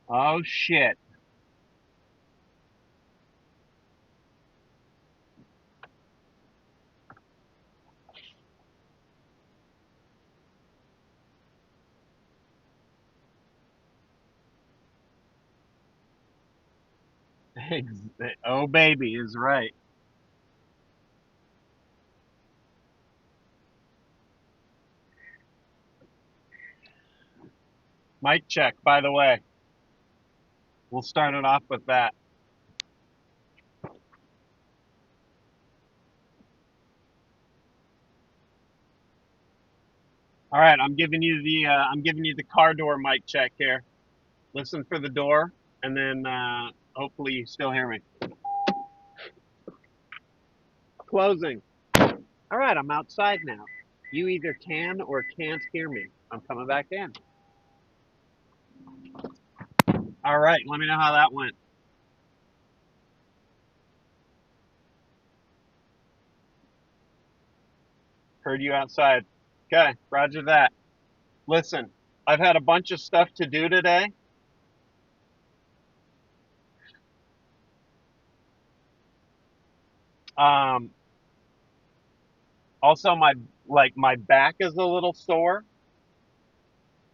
Oh shit. Oh baby is right. Mic check, by the way. We'll start it off with that. All right, I'm giving you the car door mic check here. Listen for the door, and then hopefully you still hear me. Closing. All right, I'm outside now. You either can or can't hear me. I'm coming back in. All right, let me know how that went. Heard you outside. Okay, roger that. Listen, I've had a bunch of stuff to do today. Um, Also, my back is a little sore.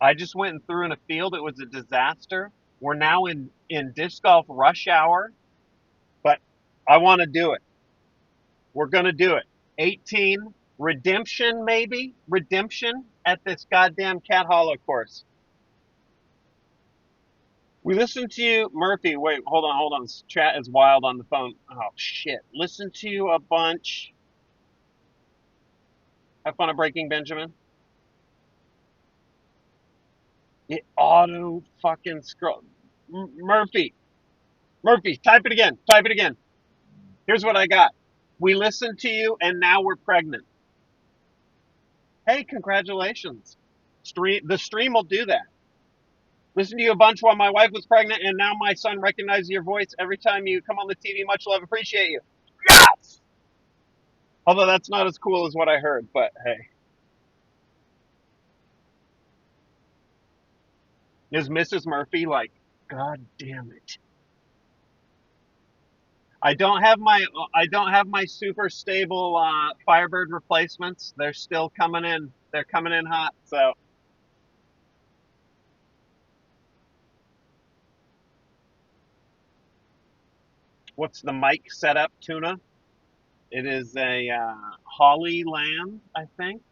I just went and threw in a field. It was a disaster. We're now in disc golf rush hour, but I want to do it. We're gonna do it. 18 redemption, maybe redemption at this goddamn Cat Hollow course. We listened to you, Murphy. Wait, hold on. This chat is wild on the phone. Oh shit! Listen to you a bunch. Have fun at Breaking Benjamin. It auto fucking scroll. Murphy, Murphy, type it again. Type it again. Here's what I got. We listened to you and now we're pregnant. Hey, congratulations. The stream will do that. Listen to you a bunch while my wife was pregnant and now my son recognizes your voice every time you come on the TV. Much love, appreciate you. Yes! Although that's not as cool as what I heard, but hey. Is Mrs. Murphy like, God damn it. I don't have my super stable Firebird replacements. They're still coming in. They're coming in hot. So what's the mic setup, Tuna? It is a Holly Lamb, I think.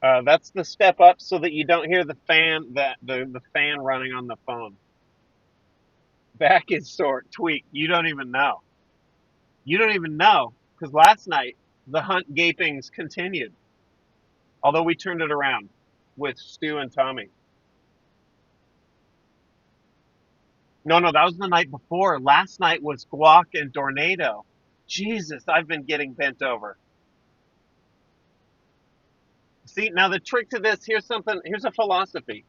That's the step up so that you don't hear the fan the fan running on the phone. Back is sore, tweak. You don't even know. You don't even know because last night the hunt gapings continued. Although we turned it around with Stu and Tommy. No, no, that was the night before. Last night was Guac and Tornado. Jesus, I've been getting bent over. See, now the trick to this, here's a philosophy.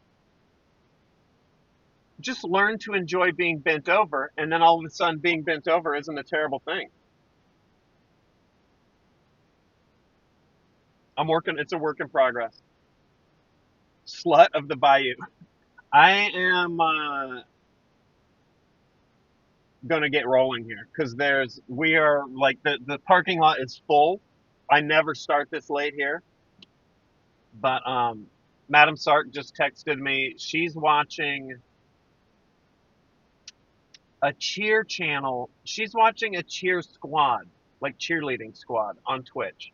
Just learn to enjoy being bent over, and then all of a sudden being bent over isn't a terrible thing. It's a work in progress. Slut of the Bayou. I am gonna get rolling here because we are like the parking lot is full. I never start this late here, but Madam Sark just texted me. She's watching a cheer channel. She's watching a cheer squad, like cheerleading squad on Twitch.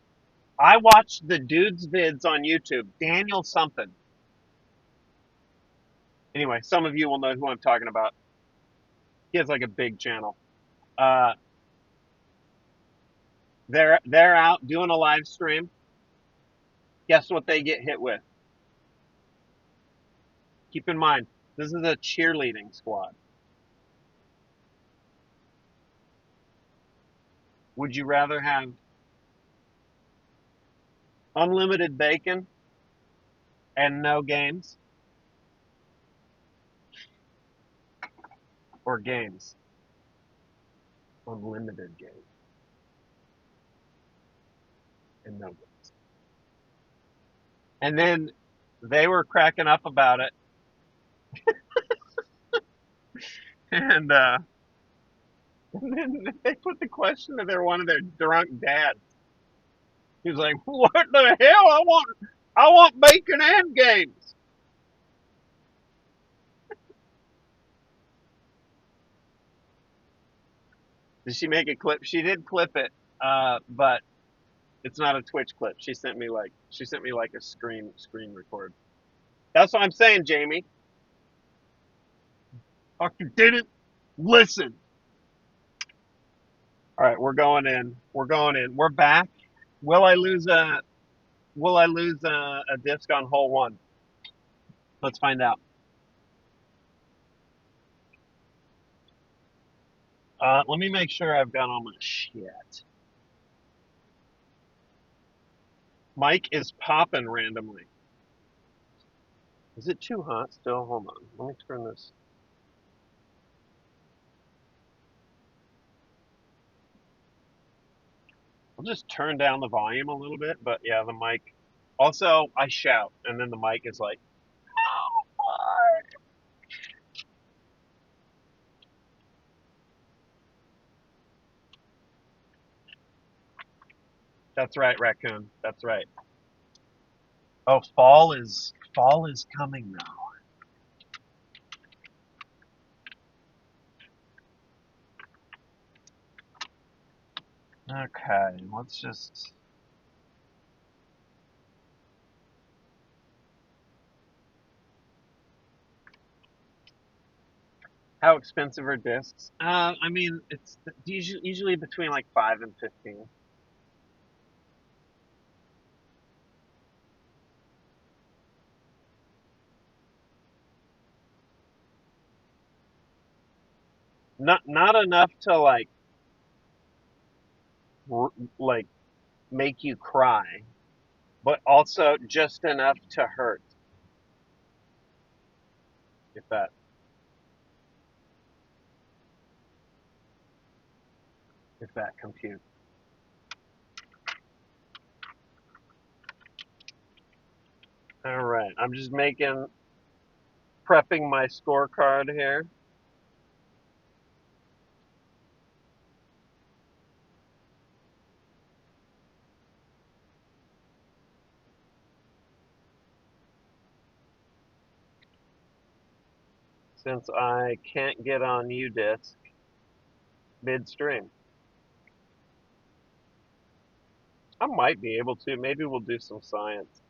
I watched the dude's vids on YouTube, Daniel something. Anyway, some of you will know who I'm talking about. He has like a big channel. Uh, they're out doing a live stream. Guess what they get hit with? Keep in mind, this is a cheerleading squad. Would you rather have unlimited bacon and no games, or games? Unlimited games. and no discs. And then they were cracking up about it, and, and then they put the question to one of their drunk dads. He was like, "What the hell? I want bacon and games." Did she make a clip? She did clip it, but it's not a Twitch clip. She sent me like a screen record. That's what I'm saying, Jamie. Fucking didn't listen. All right, we're going in. We're going in. We're back. Will I lose a a disc on hole one? Let's find out. Let me make sure I've got all my shit. Mike is popping randomly. Is it too hot still? Hold on. Let me turn this. I'll just turn down the volume a little bit, but yeah, the mic. Also, I shout, and then the mic is like, "That's right, raccoon. That's right." Oh, fall is coming now. Okay, let's just. How expensive are discs? I mean, it's usually between like 5 and 15. Not enough to like make you cry, but also just enough to hurt. If that computes. All right, I'm just prepping my scorecard here. Since I can't get on UDisc midstream. I might be able to. Maybe we'll do some science.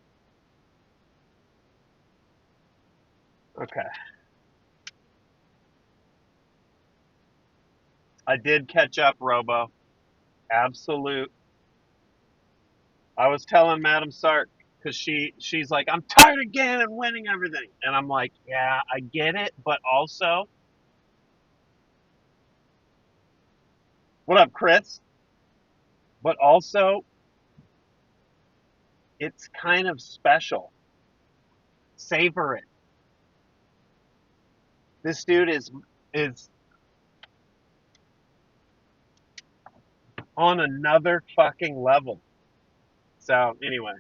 Okay. I did catch up, Robo. Absolute. I was telling Madam Sark because she's like, "I'm tired again and winning everything," and I'm like, "Yeah, I get it, but also, what up, Chris? But also, it's kind of special. Savor it. This dude is on another fucking level." So anyway,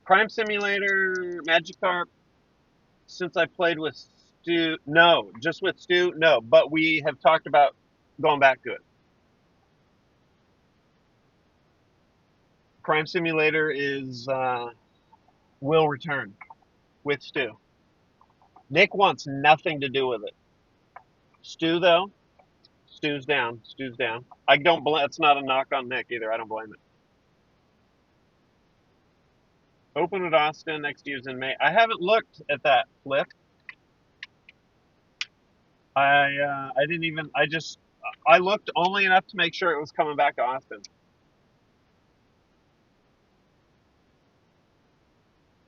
Crime Simulator, Magikarp. Since I played with Stu, no, just with Stu, no. But we have talked about going back to it. Crime Simulator is will return with Stu. Nick wants nothing to do with it. Stu though, Stu's down. Stu's down. I don't blame. It's not a knock on Nick either. I don't blame it. Open at Austin next year's in May. I haven't looked at that flip. I didn't even. I looked only enough to make sure it was coming back to Austin.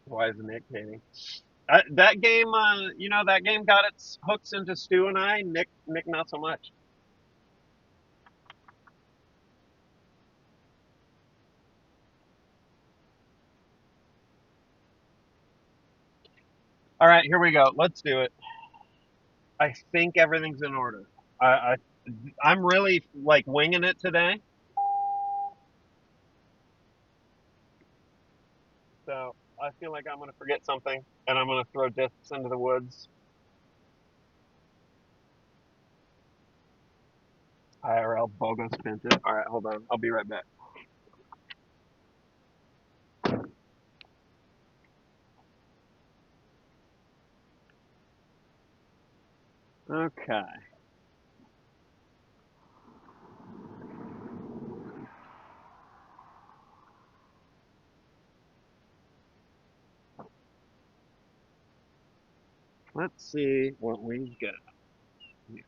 Why is Nick hating? That game, that game got its hooks into Stu and I. Nick, not so much. All right, here we go. Let's do it. I think everything's in order. I I'm really like winging it today. So I feel like I'm gonna forget something, and I'm gonna throw discs into the woods. IRL BOGO spent it. All right, hold on. I'll be right back. Okay. Let's see what we got here.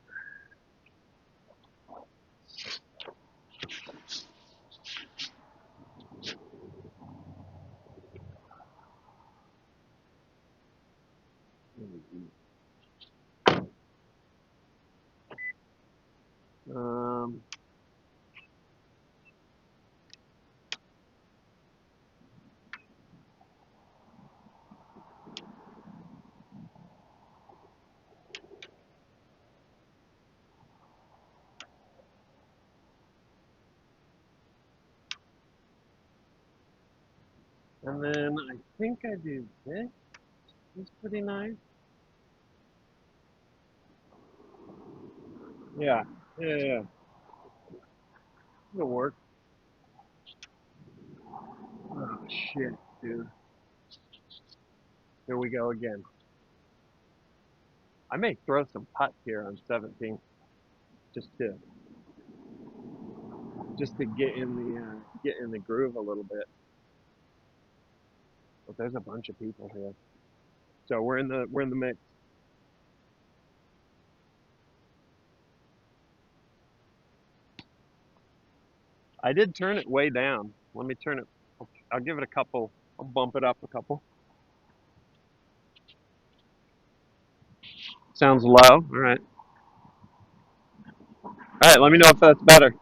Um, and then I think I do this. It's pretty nice. Yeah, yeah. It'll work. Oh shit, dude. Here we go again. I may throw some putts here on 17, just to get in the groove a little bit. But there's a bunch of people here, so we're in the mix. I did turn it way down. Let me turn it. I'll give it a couple. I'll bump it up a couple. Sounds low. All right. All right. Let me know if that's better.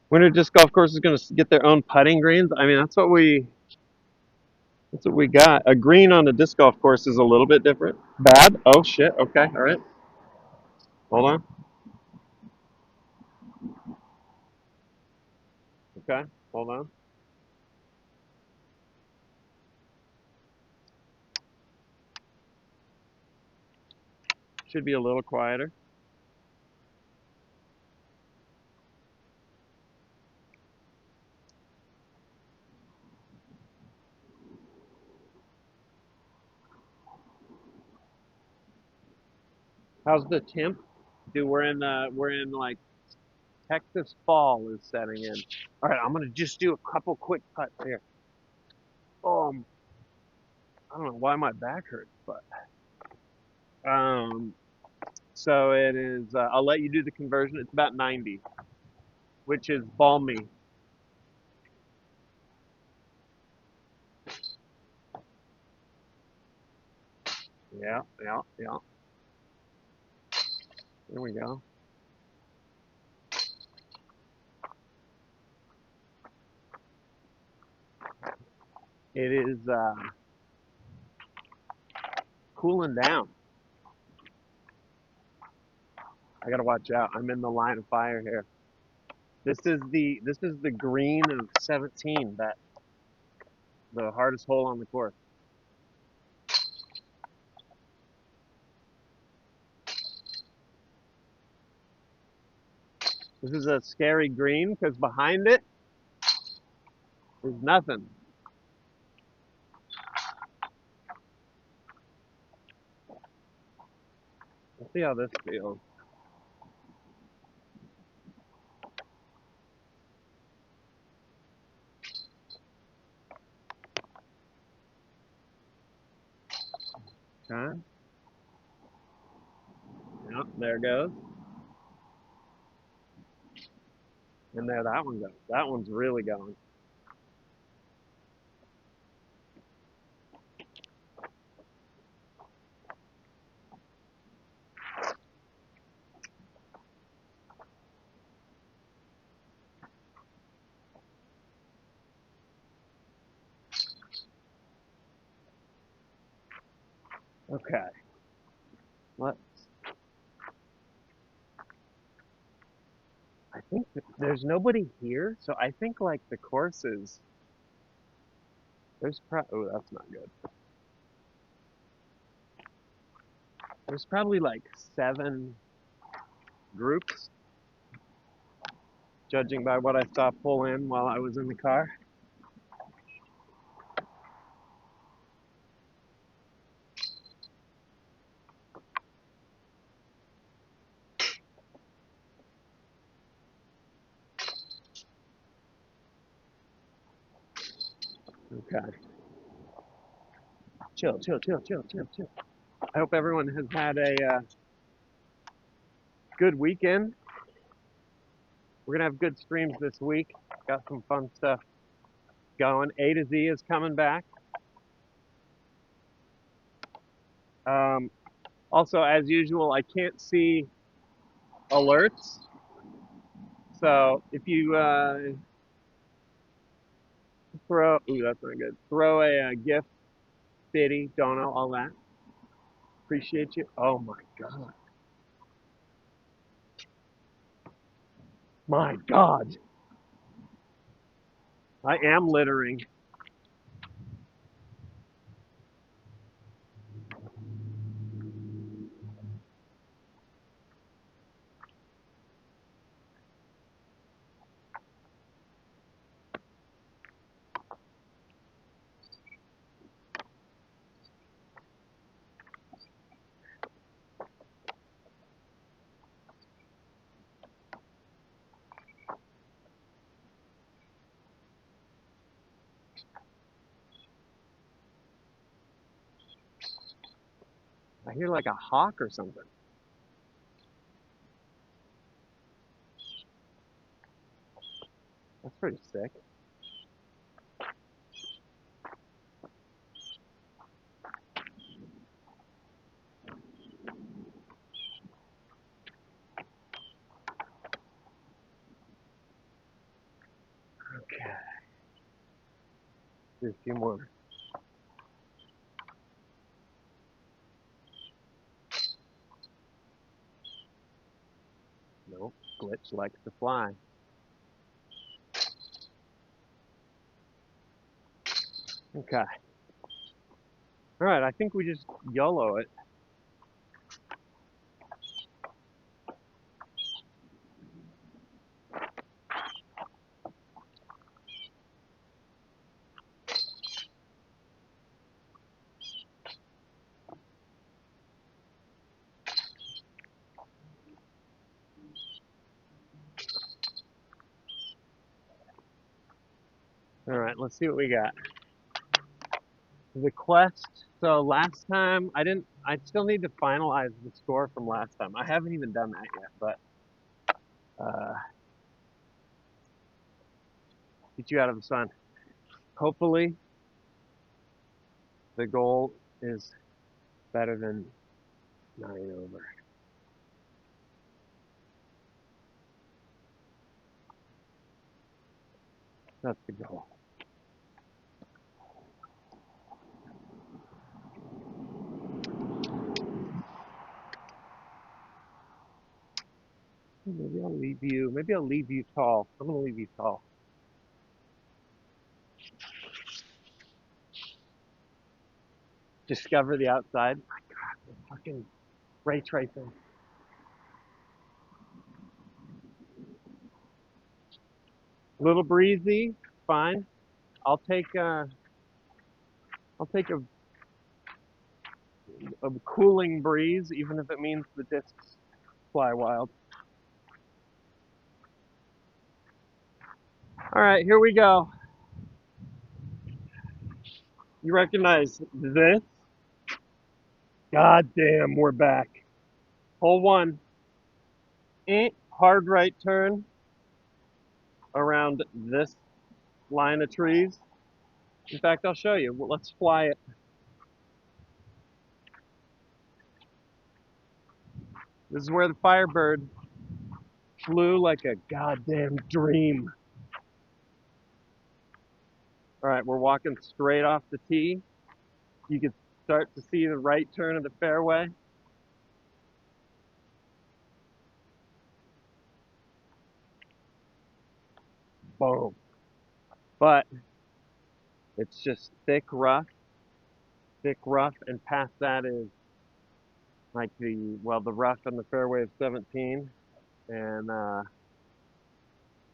Winter Disc Golf Course is going to get their own putting greens. I mean, that's what we got. A green on a disc golf course is a little bit different. Bad. Oh shit. Okay. All right. Hold on. Okay. Hold on. Should be a little quieter. How's the temp? Dude, we're in like Texas fall is setting in. All right, I'm gonna just do a couple quick putts here. Um, I don't know why my back hurts, but um, so it is. I'll let you do the conversion. It's about 90, which is balmy. Yeah, yeah, yeah. There we go. It is cooling down. I gotta watch out. I'm in the line of fire here. This is the green of 17, that the hardest hole on the course. This is a scary green because behind it is nothing. Let's see how this feels. Okay. Yep, there goes. And there that one goes. That one's really going. Okay. Let I think there's nobody here, so I think like the course is oh, that's not good. There's probably like 7 groups, judging by what I saw pull in while I was in the car. Okay. Chill, chill, chill, chill, chill, chill. I hope everyone has had a good weekend. We're gonna have good streams this week. Got some fun stuff going. A to Z is coming back. Um, also, as usual, I can't see alerts. So if you that's not good. Throw a gift, biddy, dono, all that. Appreciate you. Oh my God. My God. I am littering. I hear like a hawk or something. That's pretty sick. Okay. Do a few more. Nope. Glitch likes to fly. Okay. All right. I think we just YOLO it. All right. Let's see what we got. The quest. So last time I still need to finalize the score from last time. I haven't even done that yet, but get you out of the sun. Hopefully the goal is better than 9 over. That's the goal. Maybe I'll leave you. Maybe I'll leave you tall. I'm gonna leave you tall. Discover the outside. My God, the fucking ray tracing. A little breezy, fine. I'll take I'll take a cooling breeze, even if it means the discs fly wild. All right, here we go. You recognize this? God damn, we're back. Hole 1. Hard right turn around this line of trees. In fact, I'll show you. Well, let's fly it. This is where the Firebird flew like a goddamn dream. All right, we're walking straight off the tee. You can start to see the right turn of the fairway. boom. But it's just thick rough, and past that is like the rough and the fairway of 17, and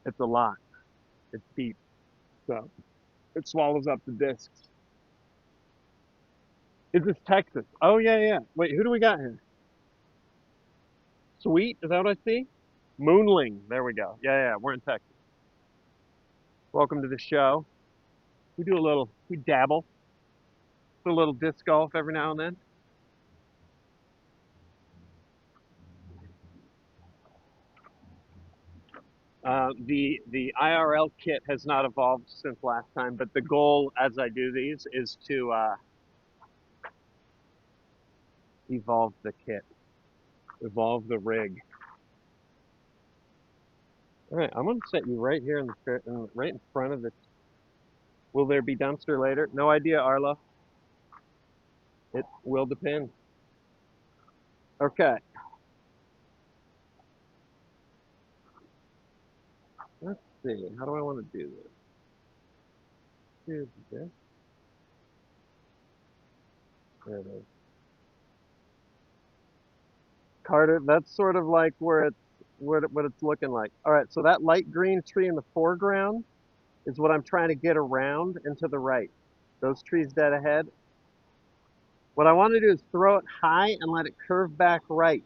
it's a lot. It's deep, so it swallows up the discs. Is this Texas? Oh yeah, yeah. Wait, who do we got here? Sweet, is that what I see? Moonling. There we go. Yeah, yeah, we're in Texas. Welcome to the show. We dabble, do a little disc golf every now and then. The IRL kit has not evolved since last time, but the goal as I do these is to evolve the kit, evolve the rig. All right, I'm gonna set you right here right in front of the. Will there be dumpster later? No idea, Arlo. It will depend. Okay, let's see. How do I want to do this? Here's this. There it is. Carter, that's sort of like where what it's looking like. All right, so that light green tree in the foreground is what I'm trying to get around and to the right. Those trees dead ahead. What I want to do is throw it high and let it curve back right.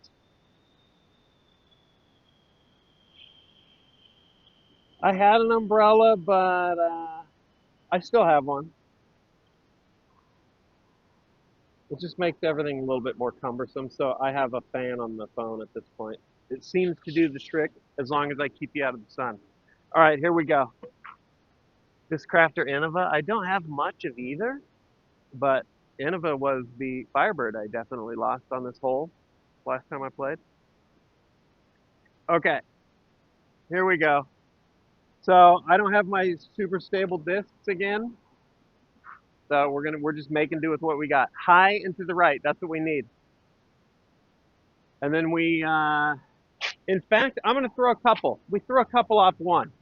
I had an umbrella, but I still have one. It just makes everything a little bit more cumbersome, so I have a fan on the phone at this point. It seems to do the trick as long as I keep you out of the sun. All right, here we go. This Crafter Innova, I don't have much of either, but Innova was the Firebird I definitely lost on this hole last time I played. Okay, here we go. So I don't have my super stable discs again. So we're just making do with what we got. High and to the right. That's what we need. And then in fact, I'm gonna throw a couple. We throw a couple off one.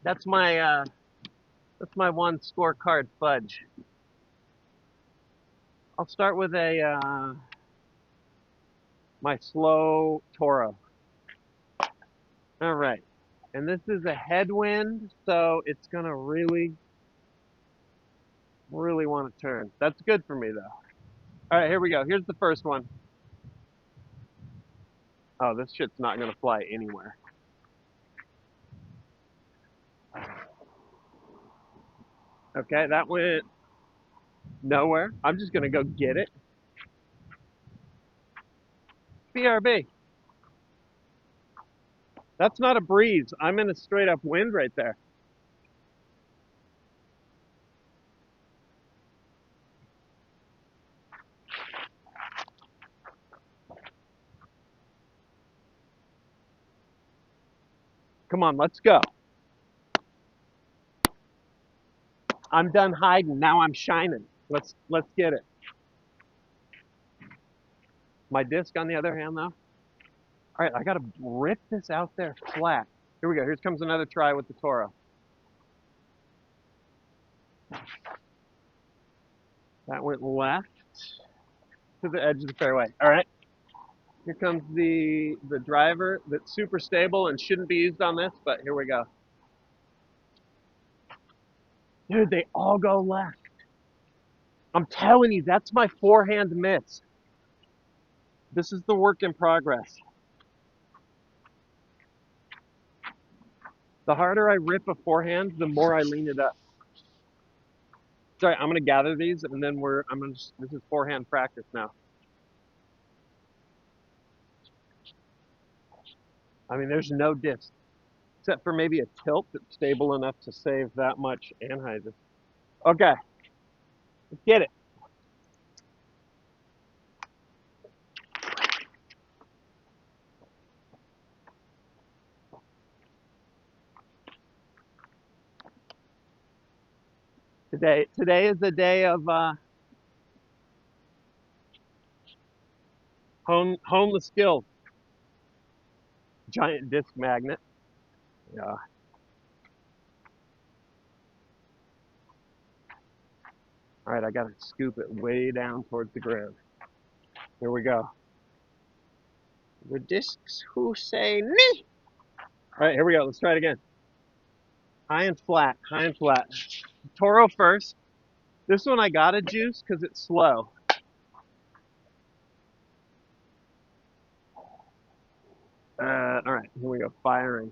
That's my one scorecard fudge. I'll start with my slow Toro. All right. And this is a headwind, so it's gonna really, really want to turn. That's good for me though. All right, here we go. Here's the first one. Oh, this shit's not gonna fly anywhere. Okay, that went nowhere. I'm just gonna go get it. BRB. That's not a breeze. I'm in a straight up wind right there. Come on, let's go. I'm done hiding. Now I'm shining. Let's get it. My disc, on the other hand, though. All right, I gotta rip this out there flat. Here we go. Here comes another try with the Toro. That went left to the edge of the fairway. All right. Here comes the driver that's super stable and shouldn't be used on this, but here we go. Dude, they all go left. I'm telling you, that's my forehand miss. This is the work in progress. The harder I rip a forehand, the more I lean it up. Sorry, I'm gonna gather these and then this is forehand practice now. I mean, there's no disc except for maybe a tilt that's stable enough to save that much anhyzer. Okay, let's get it. Today is the day of hone the skills. Giant disc magnet. Yeah. All right, I gotta scoop it way down towards the ground. Here we go. The discs who say me. All right, here we go. Let's try it again. High and flat, high and flat. Toro first. This one I gotta juice because it's slow. All right, here we go. Firing.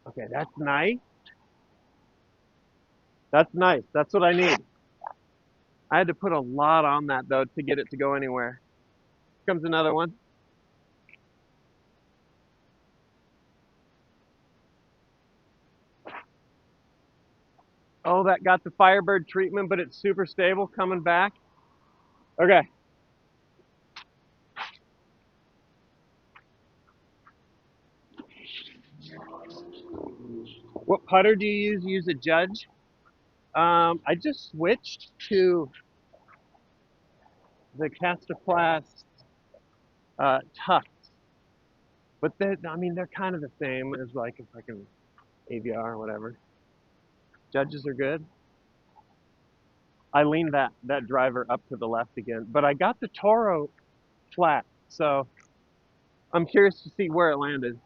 Okay, that's nice. That's nice. That's what I need. I had to put a lot on that though to get it to go anywhere. Here comes another one. Oh, that got the Firebird treatment, but it's super stable coming back. Okay. What putter do you use? Use a Judge? I just switched to the Castaplast Tufts, but I mean, they're kind of the same as like a fucking AVR or whatever. Judges are good. I leaned that driver up to the left again, but I got the Toro flat, so I'm curious to see where it landed.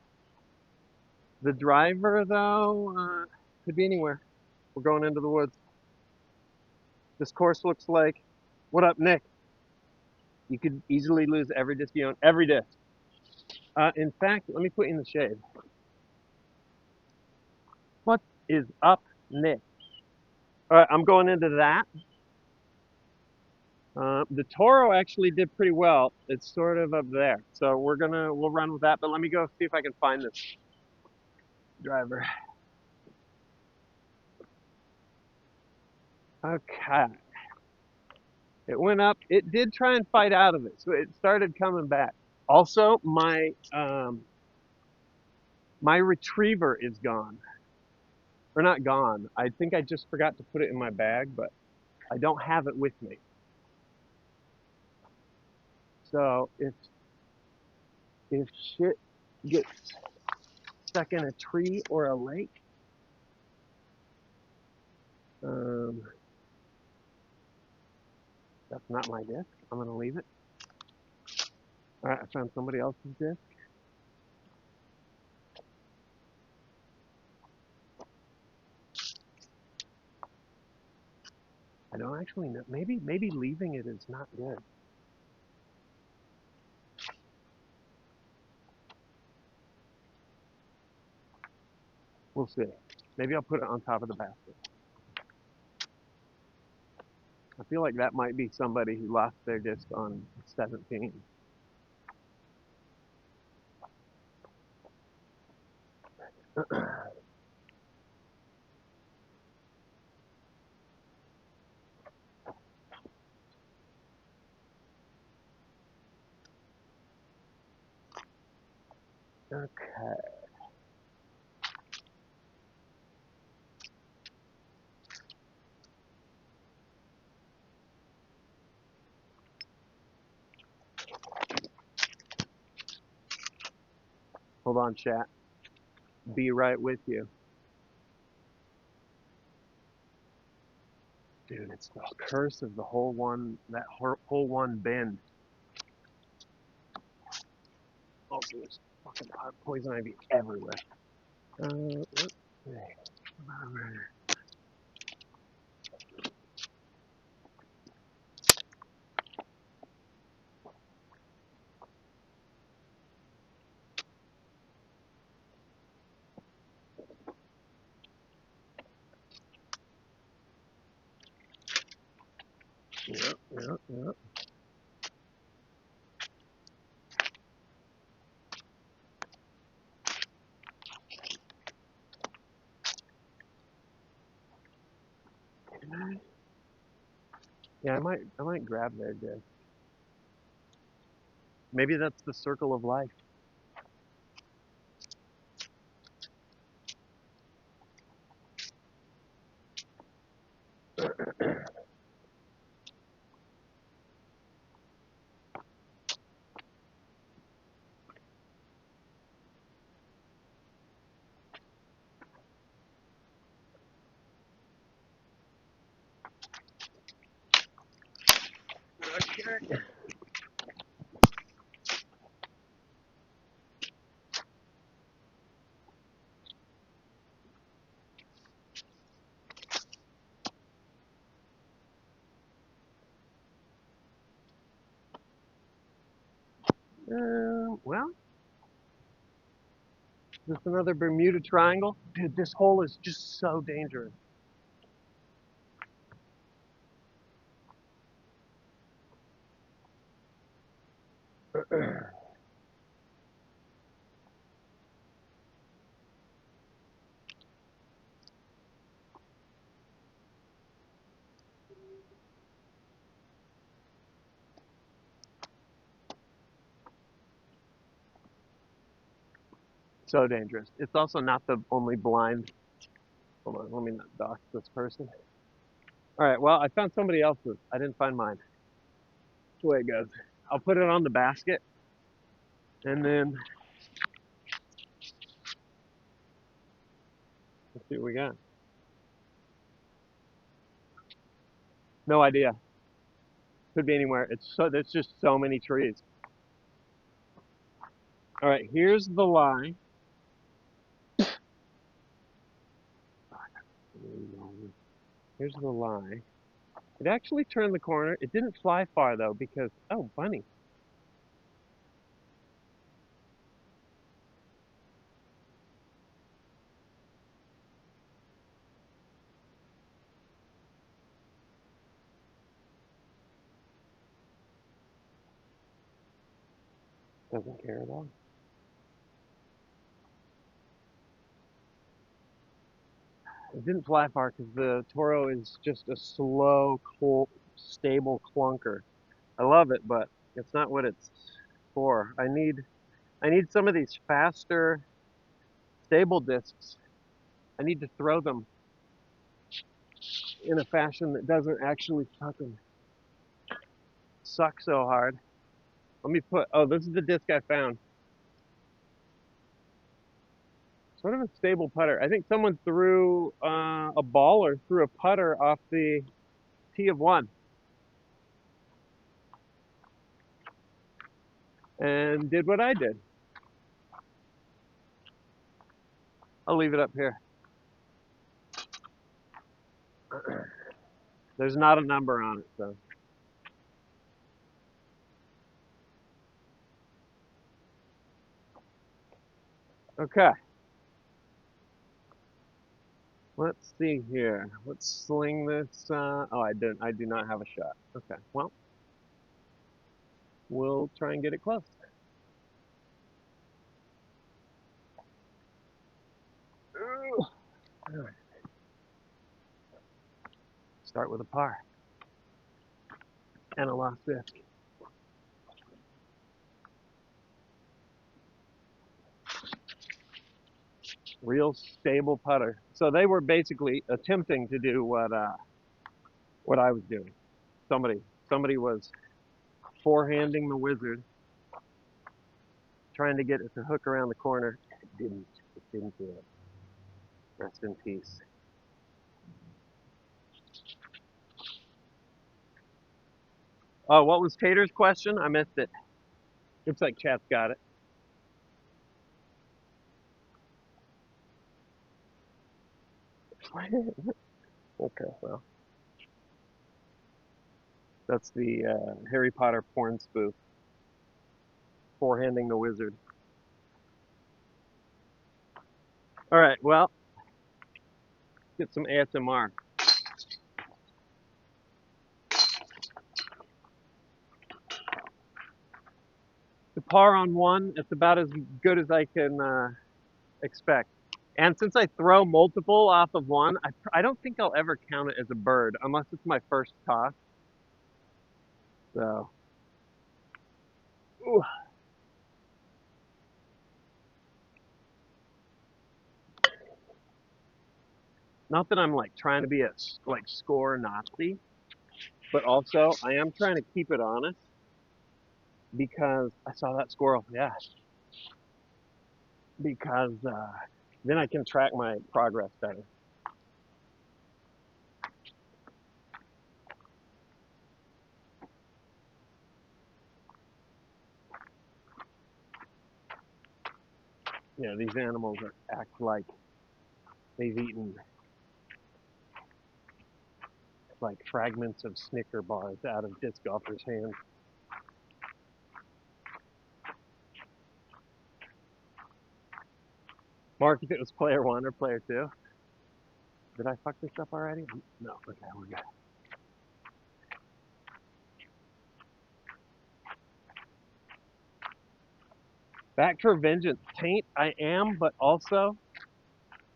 The driver though could be anywhere. We're going into the woods. This course looks like. What up, Nick? You could easily lose every disc you own. Every disc. In fact, let me put you in the shade. What is up, Nick? All right, I'm going into that. The Toro actually did pretty well. It's sort of up there, so we'll run with that. But let me go see if I can find this driver. Okay, it went up. It did try and fight out of it, so it started coming back. Also, my retriever is gone, or not gone. I think I just forgot to put it in my bag, but I don't have it with me. So if shit gets stuck in a tree or a lake, um, that's not my disc. I'm gonna leave it. All right, I found somebody else's disc. I don't actually know. Maybe leaving it is not good. We'll see. Maybe I'll put it on top of the basket. I feel like that might be somebody who lost their disc on 17. Okay. Hold on, chat. Be right with you. Dude, it's the curse of the whole one, that whole one bend. Oh, there's fucking poison ivy everywhere. Let's see. Yep. Yeah, I might grab their disc. Maybe that's the circle of life. Well, just another Bermuda Triangle. Dude, this hole is just so dangerous. So dangerous. It's also not the only blind. Hold on, let me not dox this person. All right, well, I found somebody else's. I didn't find mine. That's the way it goes. I'll put it on the basket, and then let's see what we got. No idea. Could be anywhere. There's just so many trees. All right, here's the lie. Here's the lie. It actually turned the corner. It didn't fly far though because oh, bunny. Doesn't care at all. It didn't fly far because the Toro is just a slow, stable clunker. I love it, but it's not what it's for. I need some of these faster, stable discs. I need to throw them in a fashion that doesn't actually fucking suck so hard. Let me put. Oh, this is the disc I found. Sort of a stable putter. I think someone threw a ball or threw a putter off the tee of one and did what I did. I'll leave it up here. There's not a number on it, so. Okay, let's see here. Let's sling this. Oh, I do not have a shot. Okay, well, we'll try and get it close. All right. Start with a par and a lost disc. Real stable putter. So they were basically attempting to do what I was doing. Somebody was forehanding the wizard, trying to get it to hook around the corner. It didn't. It didn't do it. Rest in peace. Oh, what was Tater's question? I missed it. Looks like chat's got it. Okay, well, that's the Harry Potter porn spoof, forehanding the wizard. All right, well, get some ASMR. The par on one, it's about as good as I can expect. And since I throw multiple off of one, I don't think I'll ever count it as a bird unless it's my first toss. So, ooh, not that I'm like trying to be a like score Nazi, but also I am trying to keep it honest because I saw that squirrel. Yeah, because then I can track my progress better. Yeah, these animals act like they've eaten like fragments of Snicker bars out of disc golfers' hands. Mark, if it was player one or player two. Did I fuck this up already? No. Okay, we're good. Back for vengeance. Taint, I am, but also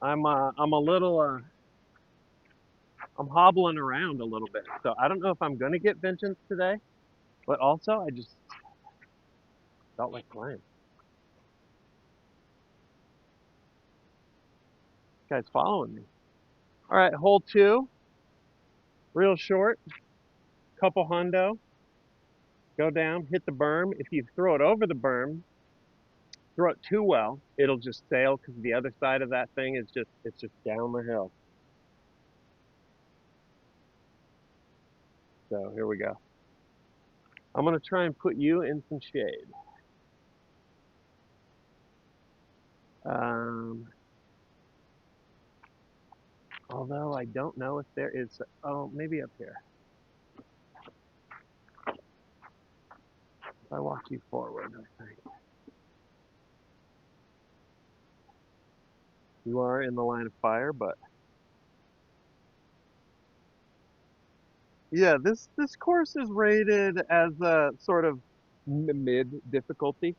I'm a little I'm hobbling around a little bit. So I don't know if I'm gonna get vengeance today, but also I just felt like playing. This guy's following me. All right, hole two, real short, couple hundo, go down, hit the berm. If you throw it over the berm, throw it too well, it'll just sail because the other side of that thing is just it's just down the hill. So here we go. I'm gonna try and put you in some shade. Um, although I don't know if there is. Oh, maybe up here. If I walk you forward, I think you are in the line of fire. But yeah, this course is rated as a sort of mid difficulty,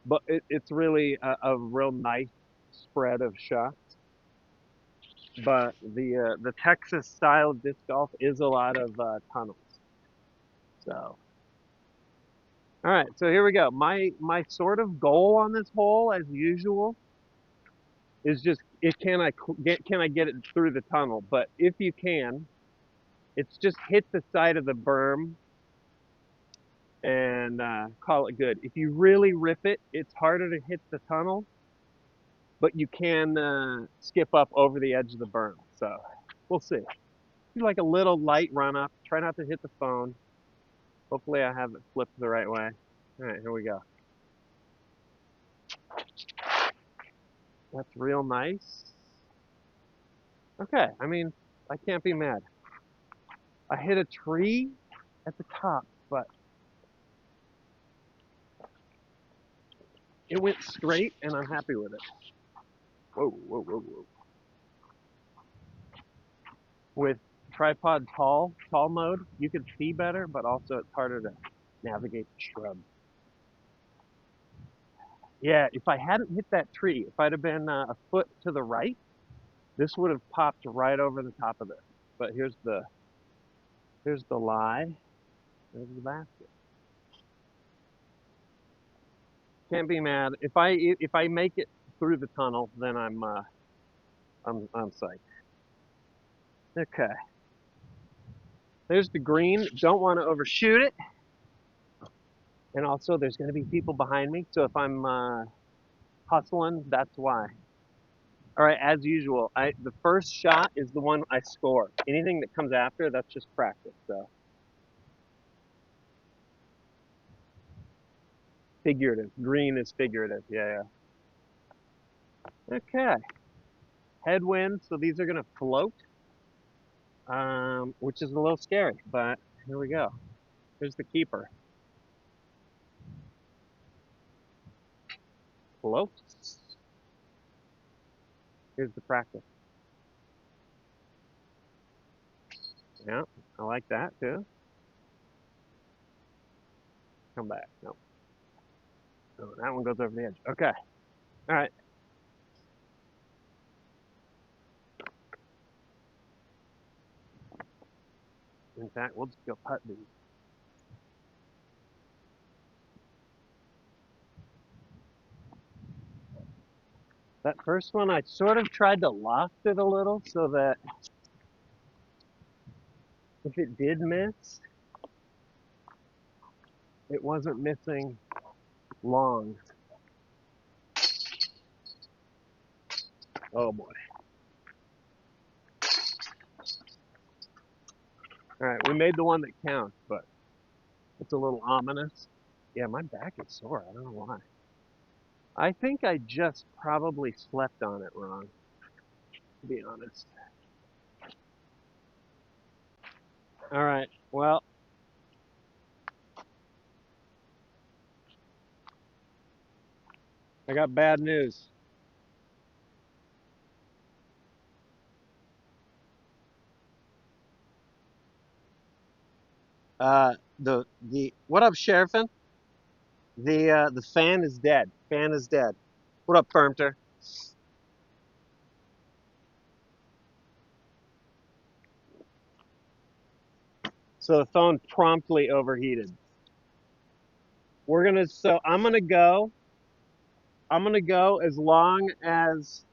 but it's really a real nice spread of shots. But the Texas style of disc golf is a lot of tunnels. So all right, so here we go. My sort of goal on this hole, as usual, is just it can I get it through the tunnel? But if you can, it's just hit the side of the berm and call it good. If you really rip it, it's harder to hit the tunnel, but you can skip up over the edge of the berm. So we'll see. Do like a little light run up. Try not to hit the phone. Hopefully I have it flipped the right way. All right, here we go. That's real nice. Okay, I mean, I can't be mad. I hit a tree at the top, but it went straight and I'm happy with it. Whoa, whoa, whoa, whoa. With tripod tall mode, you can see better, but also it's harder to navigate the shrub. Yeah, if I hadn't hit that tree, if I'd have been a foot to the right, this would have popped right over the top of it. But here's the lie. There's the basket. Can't be mad. If I make it through the tunnel, then I'm psyched. Okay. There's the green. Don't want to overshoot it. And also, there's going to be people behind me. So if I'm hustling, that's why. All right, as usual, the first shot is the one I score. Anything that comes after, that's just practice. So figurative. Green is figurative. Yeah, yeah. Okay. Headwind. So these are going to float, which is a little scary. But here we go. Here's the keeper. Float. Here's the practice. Yeah, I like that too. Come back. No, no, that one goes over the edge. Okay. All right. In fact, we'll just go putt these. That first one, I sort of tried to loft it a little so that if it did miss, it wasn't missing long. Oh boy. All right, we made the one that counts, but it's a little ominous. Yeah, my back is sore. I don't know why. I think I just probably slept on it wrong, to be honest. All right. Well, I got bad news. The what up, Sheriffin? The fan is dead. Fan is dead. What up, Firmter? So the phone promptly overheated. So I'm gonna go as long as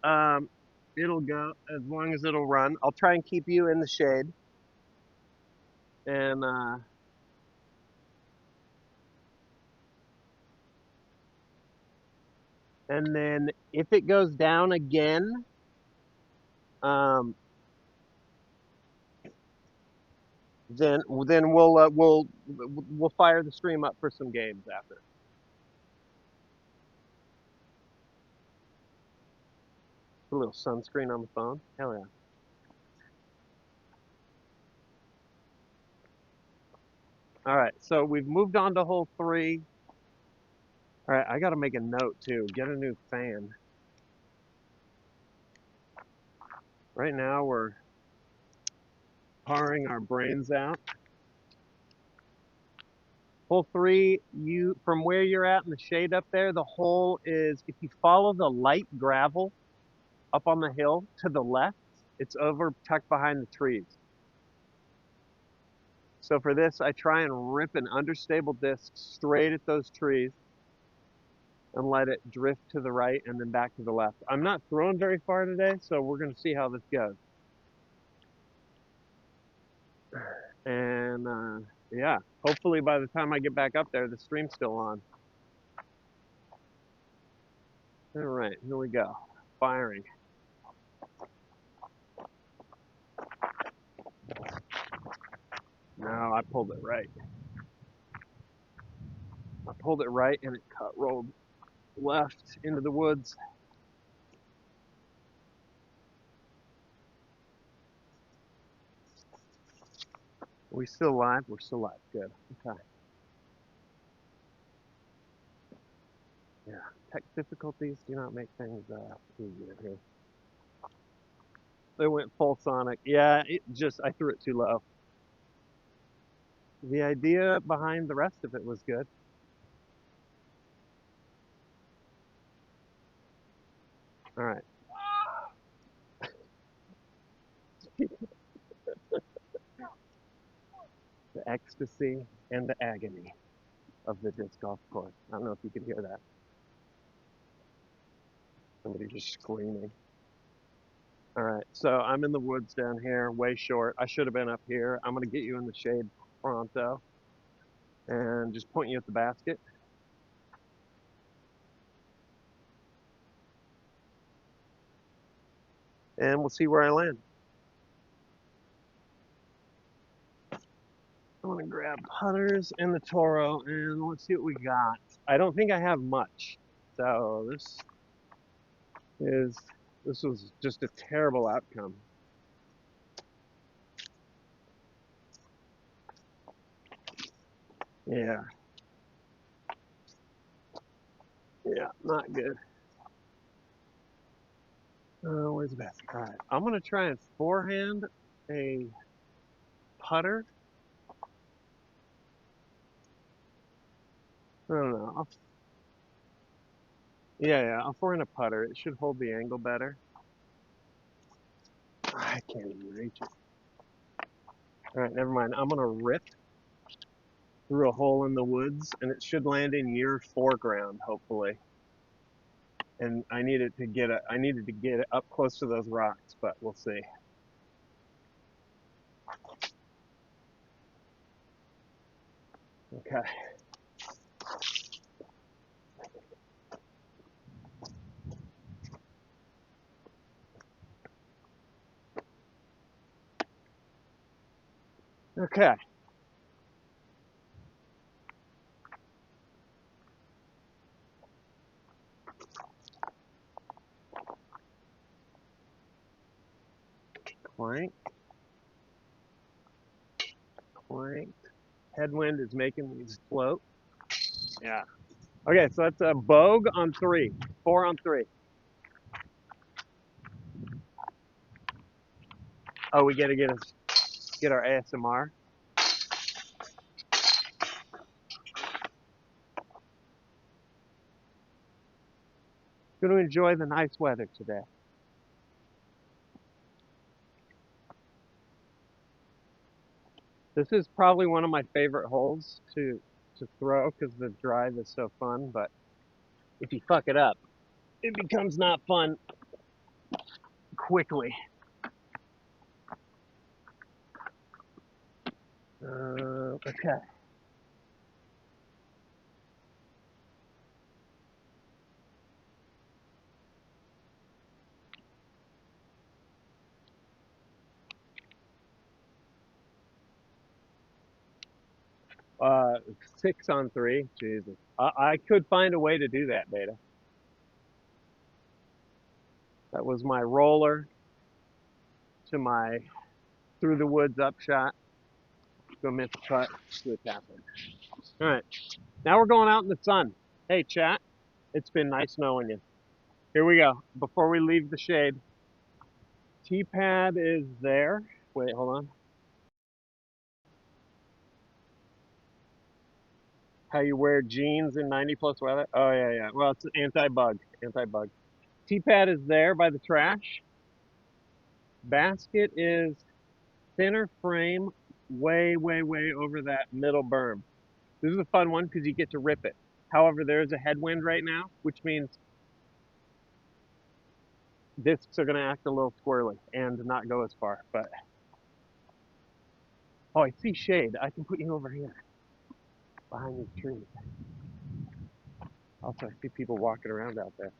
um it'll go, as long as it'll run. I'll try and keep you in the shade, and then if it goes down again, um then we'll fire the stream up for some games after. A little sunscreen on the phone. Hell yeah. All right, so we've moved on to hole three. All right, I got to make a note too. Get a new fan. Right now we're powering our brains out. Hole three, you from where you're at in the shade up there, the hole is if you follow the light gravel up on the hill to the left, it's over tucked behind the trees. So for this, I try and rip an understable disc straight at those trees and let it drift to the right and then back to the left. I'm not throwing very far today, so we're going to see how this goes. And yeah, hopefully by the time I get back up there, the stream's still on. All right, here we go. Firing. No, I pulled it right. I pulled it right and it cut rolled left into the woods. Are we still live? We're still live. Good. Okay. Yeah. Tech difficulties do not make things easier here. They went full sonic. Yeah, I threw it too low. The idea behind the rest of it was good. All right. The ecstasy and the agony of the disc golf course. I don't know if you could hear that. Somebody just screaming. All right. So I'm in the woods down here, way short. I should have been up here. I'm going to get you in the shade pronto and just point you at the basket. And we'll see where I land. I'm gonna grab putters and the Toro and let's see what we got. I don't think I have much. So is this was just a terrible outcome. Yeah, yeah, not good. Where's the basket? All right, I'm gonna try and forehand a putter. I don't know. Yeah, I'll forehand a putter. It should hold the angle better. I can't even reach it. All right, never mind. I'm gonna rip through a hole in the woods, and it should land in your foreground, hopefully. And I needed to get it up close to those rocks, but we'll see. Okay. Okay. Clank, clank. Headwind is making these float. Yeah. Okay, so that's a bogue on 3. 4 on 3. Oh, we gotta get our ASMR. Gonna enjoy the nice weather today. This is probably one of my favorite holes to throw because the drive is so fun, but if you fuck it up, it becomes not fun quickly. Okay. 6 on 3. Jesus. I could find a way to do that, Beta. That was my roller to my through the woods upshot. Go miss the putt. See what's happening. All right. Now we're going out in the sun. Hey, chat. It's been nice knowing you. Here we go. Before we leave the shade, T pad is there. Wait, hold on. How you wear jeans in 90 plus weather? Oh, yeah, yeah. Well, it's anti-bug. Anti-bug. T pad is there by the trash. Basket is thinner frame, way, way, way over that middle berm. This is a fun one because you get to rip it. However, there is a headwind right now, which means discs are going to act a little squirrely and not go as far. But oh, I see shade. I can put you over here behind these trees. Also, I see people walking around out there.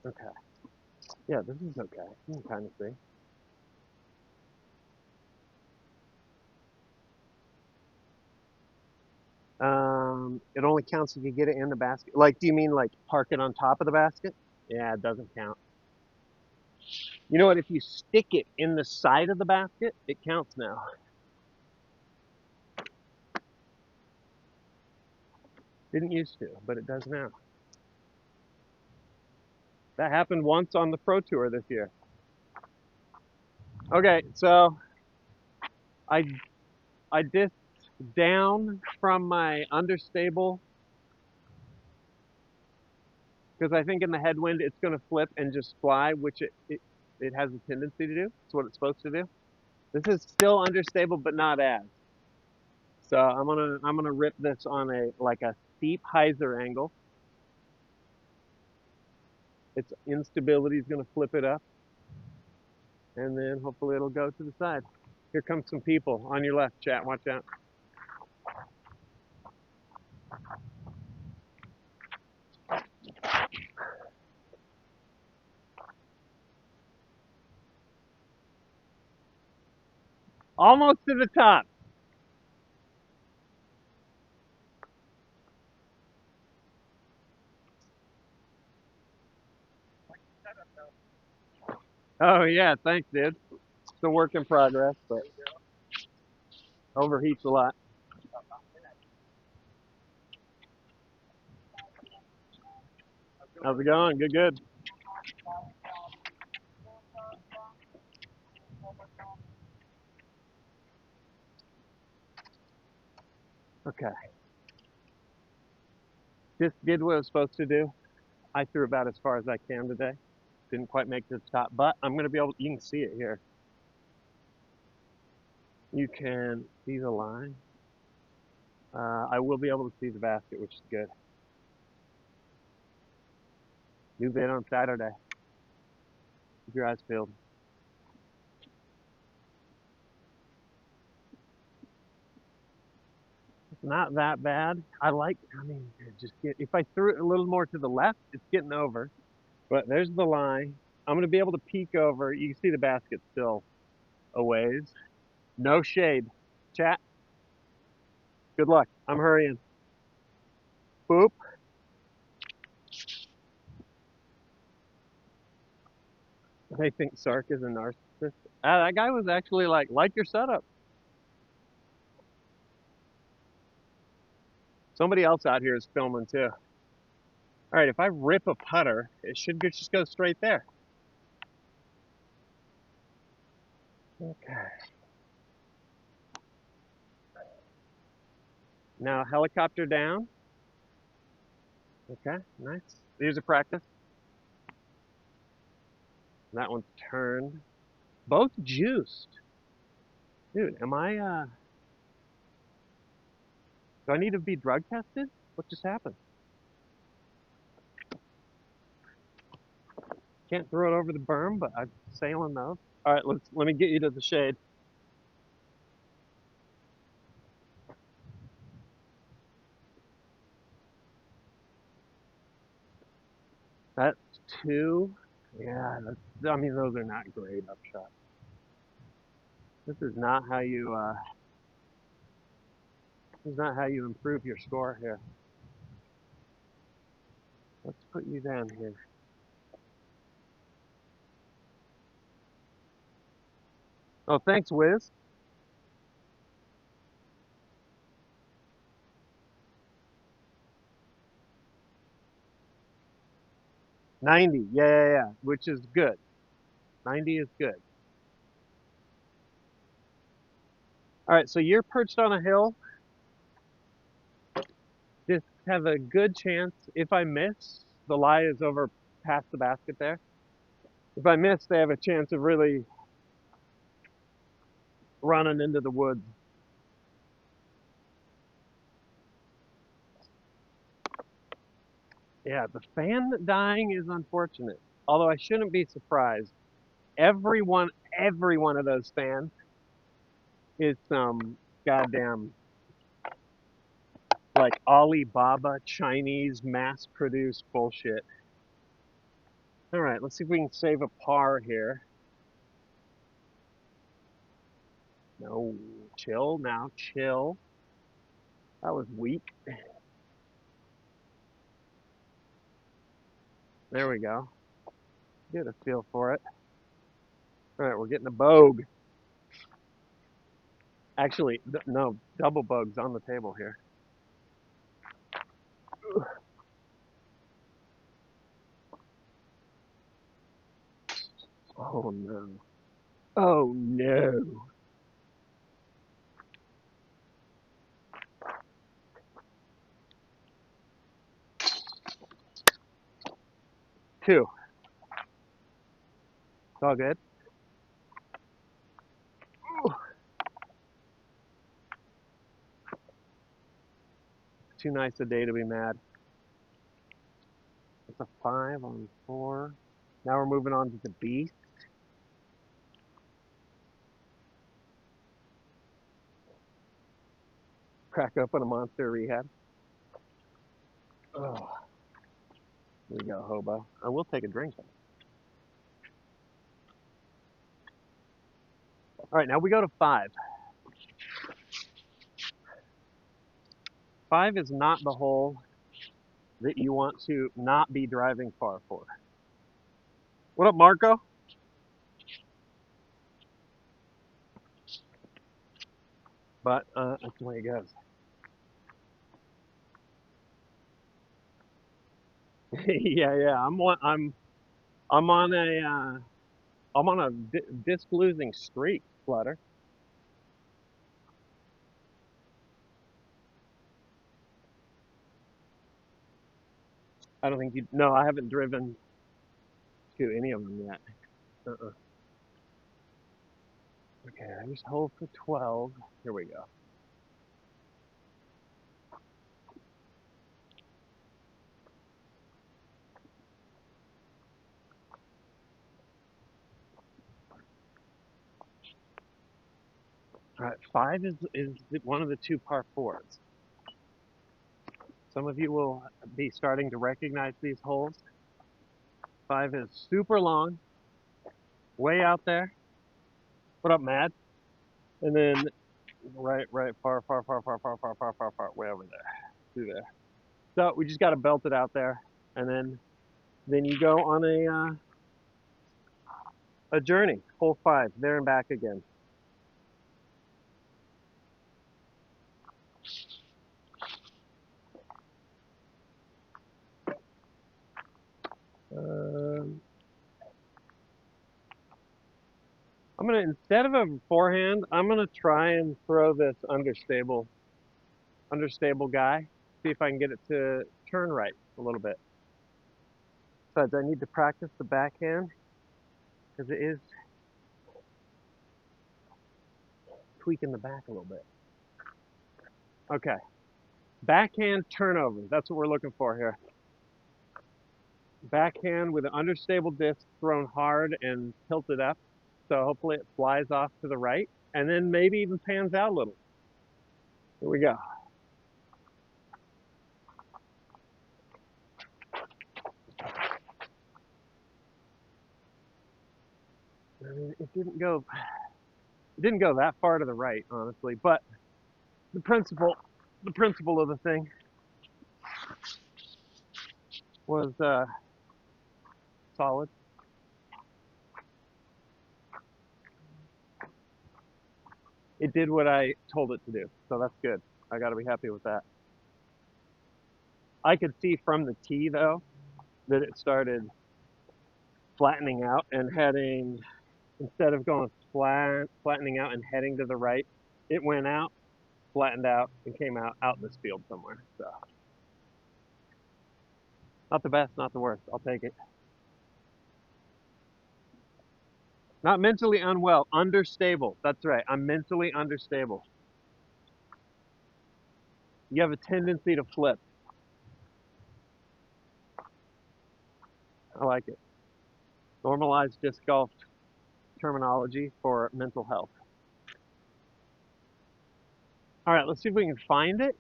Okay. Yeah, this is okay. You can kind of see. It only counts if you get it in the basket. Like, do you mean like park it on top of the basket? Yeah, it doesn't count. You know what? If you stick it in the side of the basket, it counts now. Didn't used to, but it does now. That happened once on the Pro Tour this year. Okay, so I I disked down from my understable because I think in the headwind it's going to flip and just fly, which it has a tendency to do. It's what it's supposed to do. This is still understable, but not as. So I'm gonna rip this on a like a steep hyzer angle. Its instability is gonna flip it up, and then hopefully it'll go to the side. Here comes some people on your left, chat. Watch out. Almost to the top. Oh yeah, thanks, dude. It's a work in progress, but overheats a lot. How's it going? Good, good. Okay. Just did what I was supposed to do. I threw about as far as I can today. Didn't quite make it to the top, but I'm gonna be able. You can see it here. You can see the line. I will be able to see the basket, which is good. New vid on Saturday. Keep your eyes peeled. It's not that bad. I mean, just get, if I threw it a little more to the left, it's getting over. But there's the line. I'm going to be able to peek over. You can see the basket still a ways. No shade. Chat, good luck. I'm hurrying. boop. They think Sark is a narcissist. That guy was actually like your setup. Somebody else out here is filming too. All right, if I rip a putter, it should just go straight there. Okay. Now helicopter down. Okay, nice. Here's a practice. That one's turned. Both juiced. Dude, do I need to be drug tested? What just happened? Can't throw it over the berm, but I'm sailing those. All right, let me get you to the shade. That's two. Yeah, I mean, those are not great upshots. This is not how you, this is not how you improve your score here. Let's put you down here. Oh, thanks, Wiz. 90. Yeah, yeah, yeah, which is good. 90 is good. All right, so you're perched on a hill. Just have a good chance. If I miss, the lie is over past the basket there. If I miss, they have a chance of really running into the woods. Yeah, the fan dying is unfortunate. Although I shouldn't be surprised. Everyone, every one of those fans is some goddamn like Alibaba Chinese mass-produced bullshit. All right, let's see if we can save a par here. No, chill now, chill. That was weak. There we go. Get a feel for it. All right, we're getting a bogue. Actually, no, double boge's on the table here. Oh no. Oh no. Two. It's all good. Ooh, too nice a day to be mad. It's a 5 on 4. Now we're moving on to the beast. Crack open a monster rehab. Oh, here we go, hobo. I will take a drink. All right, now we go to 5. 5 is not the hole that you want to not be driving far for. What up, Marco? But that's the way it goes. Yeah, yeah. I'm on a disc losing streak, Flutter. I don't think you. No, I haven't driven to any of them yet. Uh-uh. Okay, I just hold for 12. Here we go. All right, 5 is one of the two par fours. Some of you will be starting to recognize these holes. 5 is super long, way out there. What up, Matt? And then right, far, way over there, through there. So we just got to belt it out there, and then you go on a journey, hole 5, there and back again. Um, I'm gonna, instead of a forehand, I'm gonna try and throw this understable guy. See if I can get it to turn right a little bit. Besides, I need to practice the backhand because it is tweaking the back a little bit. Okay, backhand turnover. That's what we're looking for here. Backhand with an understable disc thrown hard and tilted up. So hopefully it flies off to the right and then maybe even pans out a little. Here we go. I mean, it didn't go that far to the right, honestly, but the principle the principle of the thing was solid. It did what I told it to do, so that's good. I got to be happy with that. I could see from the tee though that it started flattening out and heading, instead of going flattening out and heading to the right, it went out, flattened out, and came out in this field somewhere. So not the best, not the worst. I'll take it. Not mentally unwell, understable. That's right. I'm mentally understable. You have a tendency to flip. I like it. Normalized disc golf terminology for mental health. All right, let's see if we can find it.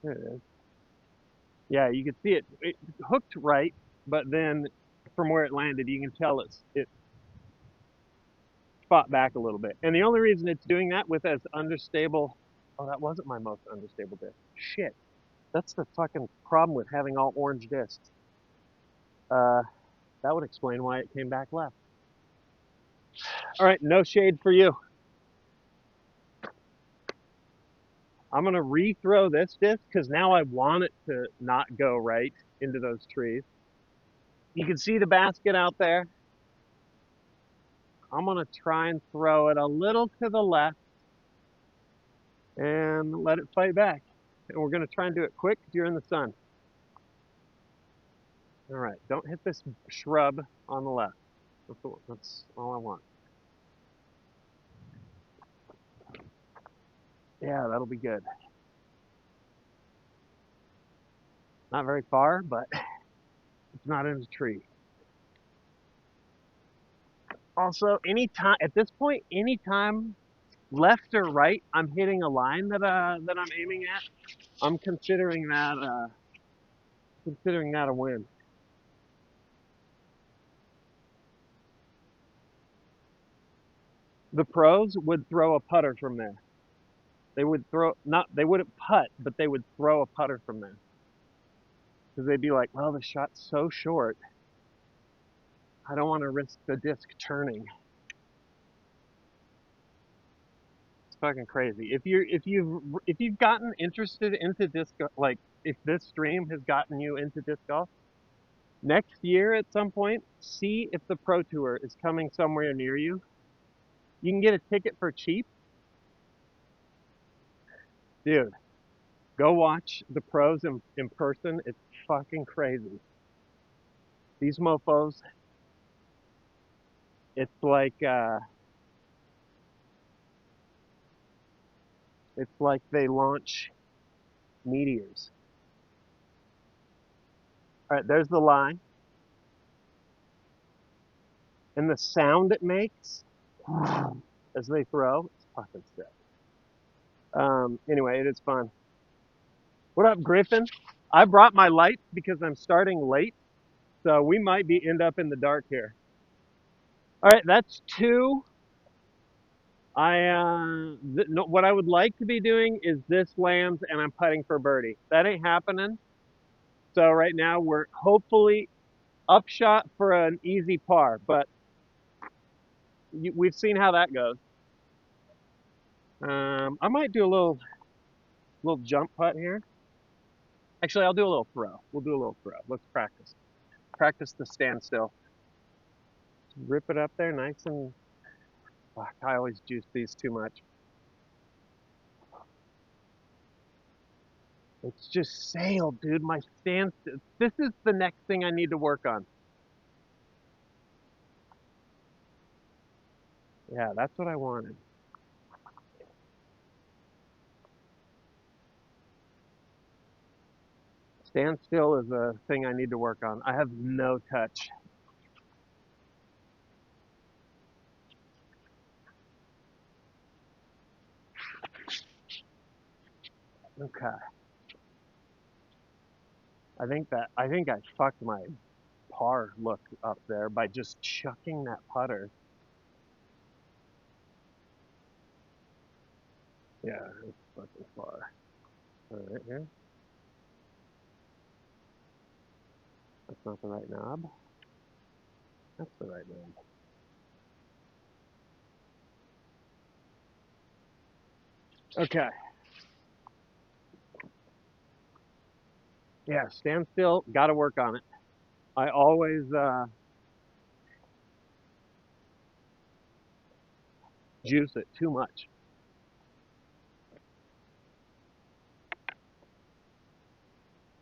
There it is. Yeah, you can see it hooked right, but then from where it landed, you can tell it fought back a little bit. And the only reason it's doing that with as understable, oh, that wasn't my most unstable disc. Shit. That's the fucking problem with having all orange discs. Uh, that would explain why it came back left. All right, no shade for you. I'm gonna rethrow this disc because now I want it to not go right into those trees. You can see the basket out there. I'm gonna try and throw it a little to the left and let it fight back. And we're gonna try and do it quick because you're in the sun. All right, don't hit this shrub on the left. That's all I want. Yeah, that'll be good. Not very far, but it's not in a tree. Also, anytime at this point, anytime left or right, I'm hitting a line that I'm aiming at. I'm considering that a win. The pros would throw a putter from there. They wouldn't putt, but they would throw a putter from there. Because they'd be like, well, the shot's so short. I don't want to risk the disc turning. It's fucking crazy. If you've gotten interested into like if this stream has gotten you into disc golf, next year at some point, see if the Pro Tour is coming somewhere near you. You can get a ticket for cheap. Dude, go watch the pros in person. It's fucking crazy. These mofos, it's like they launch meteors. All right, there's the line. And the sound it makes as they throw, it's fucking sick. Anyway, it is fun. What up, Griffin? I brought my lights because I'm starting late, so we might end up in the dark here. All right, that's two. No, what I would like to be doing is this lands and I'm putting for birdie. That ain't happening. So right now we're hopefully upshot for an easy par, but we've seen how that goes. I might do a little jump putt here. Actually, I'll do a little throw. We'll do a little throw. Let's practice. Practice the standstill. Rip it up there, nice and. Fuck, I always juice these too much. It's just sailed, dude. My standstill. This is the next thing I need to work on. Yeah, that's what I wanted. Standstill is a thing I need to work on. I have no touch. Okay. I think I fucked my par look up there by just chucking that putter. Yeah, it's fucking far. All right, here. That's not the right knob. That's the right knob. Okay. Yeah, stand still. Got to work on it. I always juice it too much.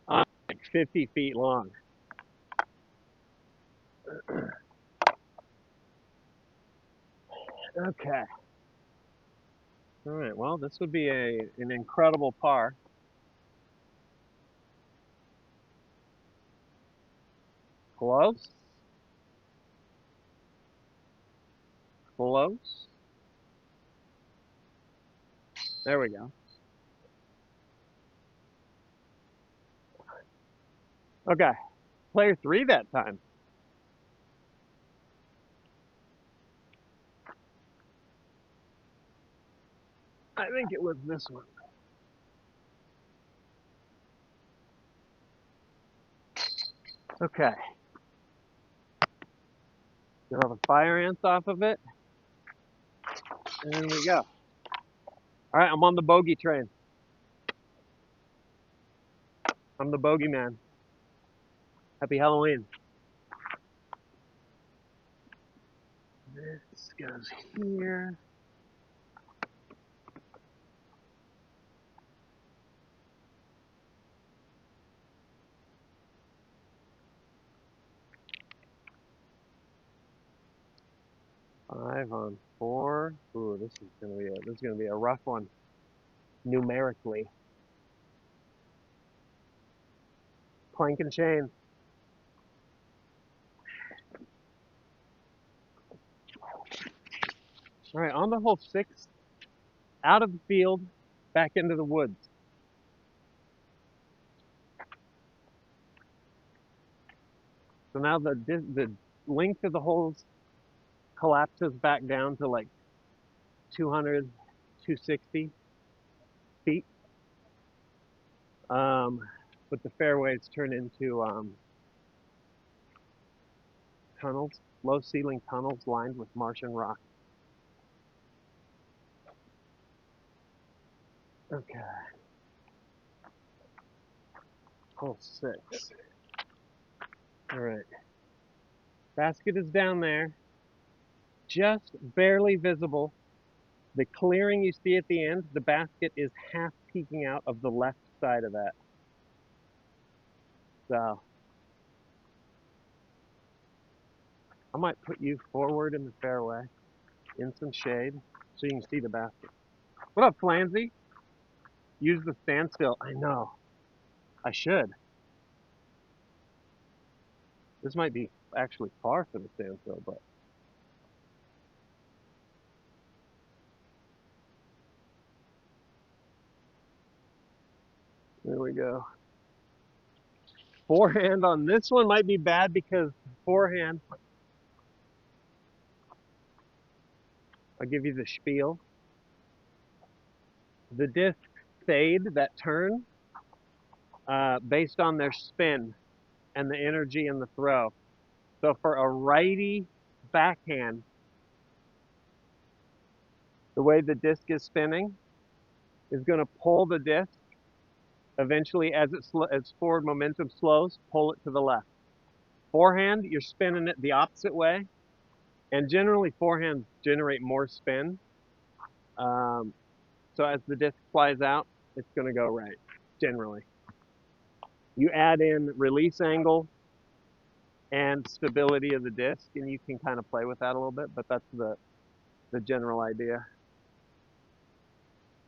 I'm like 50 feet long. Okay. All right. Well, this would be an incredible par. Close. Close. There we go. Okay. Player three that time. I think it was this one. Okay. Get all the fire ants off of it. And there we go. All right, I'm on the bogey train. I'm the bogey man. Happy Halloween. This goes here. Five on four. Ooh, this is gonna be a rough one numerically. Plank and chain. All right, on the hole six, out of the field, back into the woods. So now the length of the holes collapses back down to like 200, 260 feet. Um, but the fairways turn into tunnels, low ceiling tunnels lined with Martian rock. Okay, hole six. All right, basket is down there, just barely visible. The clearing you see at the end, the basket is half peeking out of the left side of that. So I might put you forward in the fairway, in some shade, so you can see the basket. What up, Flansy? Use the standstill. I know. I should. This might be actually par for the standstill, but there we go. Forehand on this one might be bad because forehand. I'll give you the spiel. The discs fade that turn based on their spin and the energy in the throw. So for a righty backhand, the way the disc is spinning is going to pull the disc eventually as forward momentum slows, pull it to the left. Forehand, you're spinning it the opposite way, and generally forehands generate more spin. Um, so as the disc flies out, it's going to go right, generally. You add in release angle and stability of the disc, and you can kind of play with that a little bit, but that's the general idea.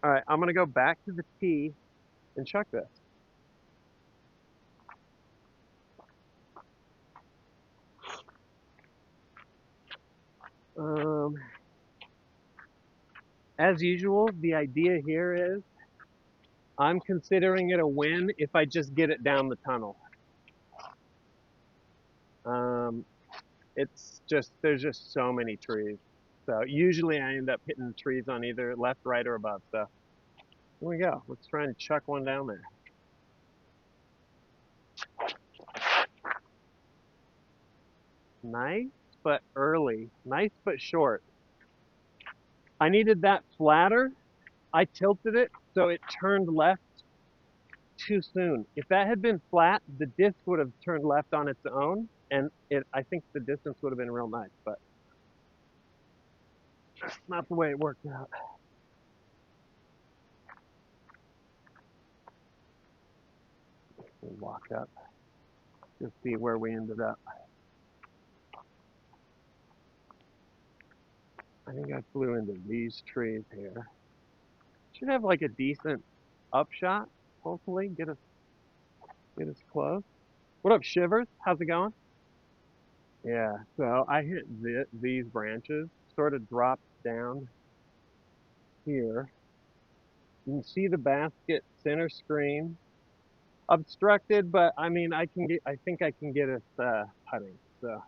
All right, I'm going to go back to the tee and chuck this. Um, as usual, the idea here is I'm considering it a win if I just get it down the tunnel. Um, it's just, there's just so many trees. So usually I end up hitting trees on either left, right, or above. So here we go. Let's try and chuck one down there. Nice, but early. Nice, but short. I needed that flatter. I tilted it, so it turned left too soon. If that had been flat, the disc would have turned left on its own, and I think the distance would have been real nice, but that's not the way it worked out. We'll walk up, just see where we ended up. I think I flew into these trees here. Should have like a decent upshot, hopefully, get us close. What up, Shivers? How's it going? Yeah, so I hit these branches, sort of dropped down here. You can see the basket center screen, obstructed, but I mean, I think I can get us putting. So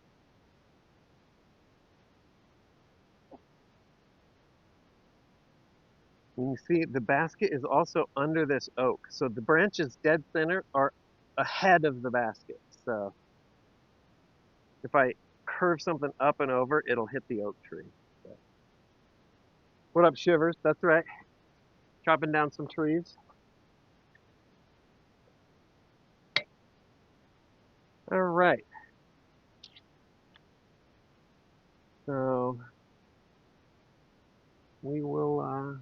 you can see the basket is also under this oak. So the branches dead center are ahead of the basket. So if I curve something up and over, it'll hit the oak tree. So, what up, Shivers? That's right. Chopping down some trees. All right. So we will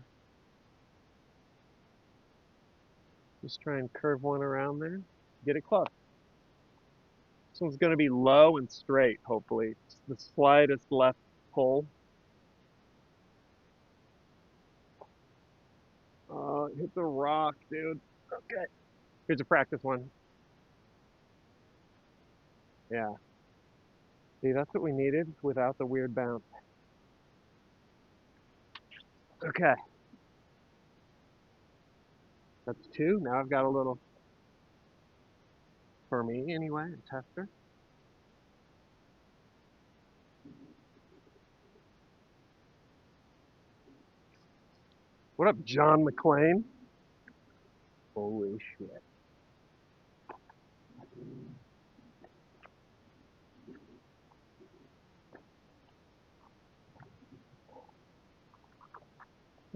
just try and curve one around there. Get it close. This one's going to be low and straight, hopefully. It's the slightest left pull. Hit the rock, dude. Okay. Here's a practice one. Yeah. See, that's what we needed without the weird bounce. Okay. That's two. Now I've got a little, for me anyway, a tester. What up, John McClane? Holy shit.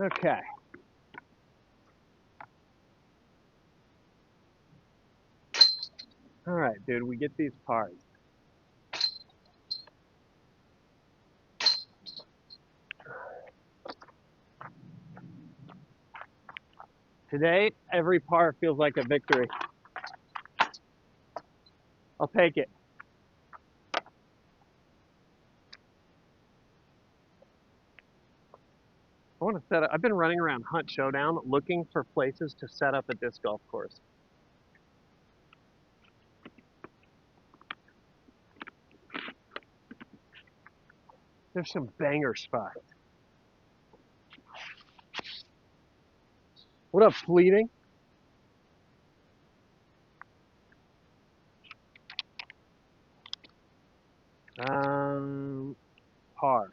Okay. All right, dude, we get these parts. Today, every par feels like a victory. I'll take it. I want to set up, I've been running around Hunt Showdown looking for places to set up a disc golf course. There's some banger spots. What up, Fleeting? Um, Par.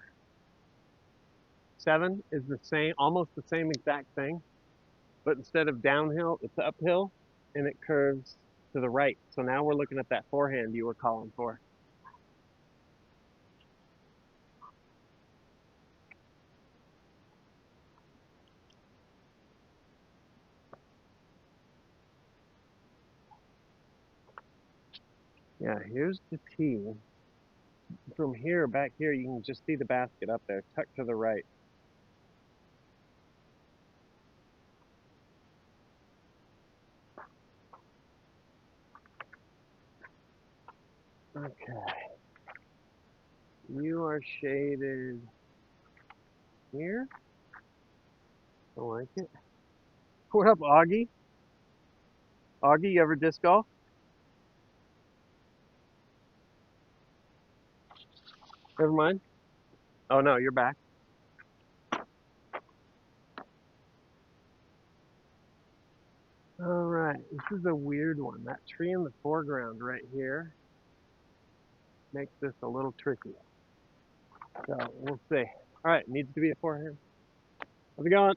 7 is the same, almost the same exact thing, but instead of downhill, it's uphill and it curves to the right. So now we're looking at that forehand you were calling for. Yeah, here's the tee. From here, back here, you can just see the basket up there, tucked to the right. Okay. You are shaded here. I like it. What up, Augie? Augie, you ever disc golf? Never mind. Oh no, you're back. All right, this is a weird one. That tree in the foreground right here makes this a little tricky. So we'll see. All right, needs to be a forehand. How's it going?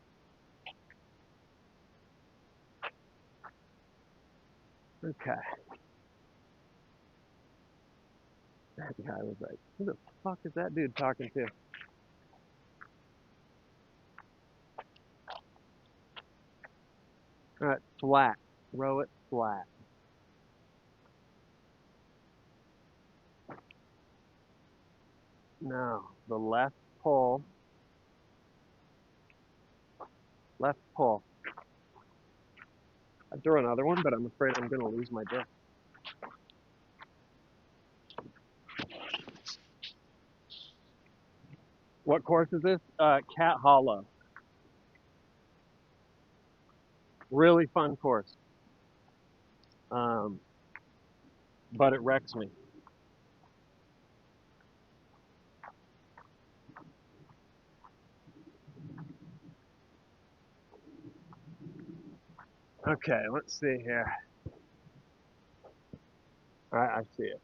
Okay. That guy was like, who the fuck is that dude talking to? All right, flat. Throw it flat. Now, the left pull. Left pull. I'd throw another one, but I'm afraid I'm going to lose my disc. What course is this? Cat Hollow. Really fun course. Um, but it wrecks me. Okay, let's see here. All right, I see it.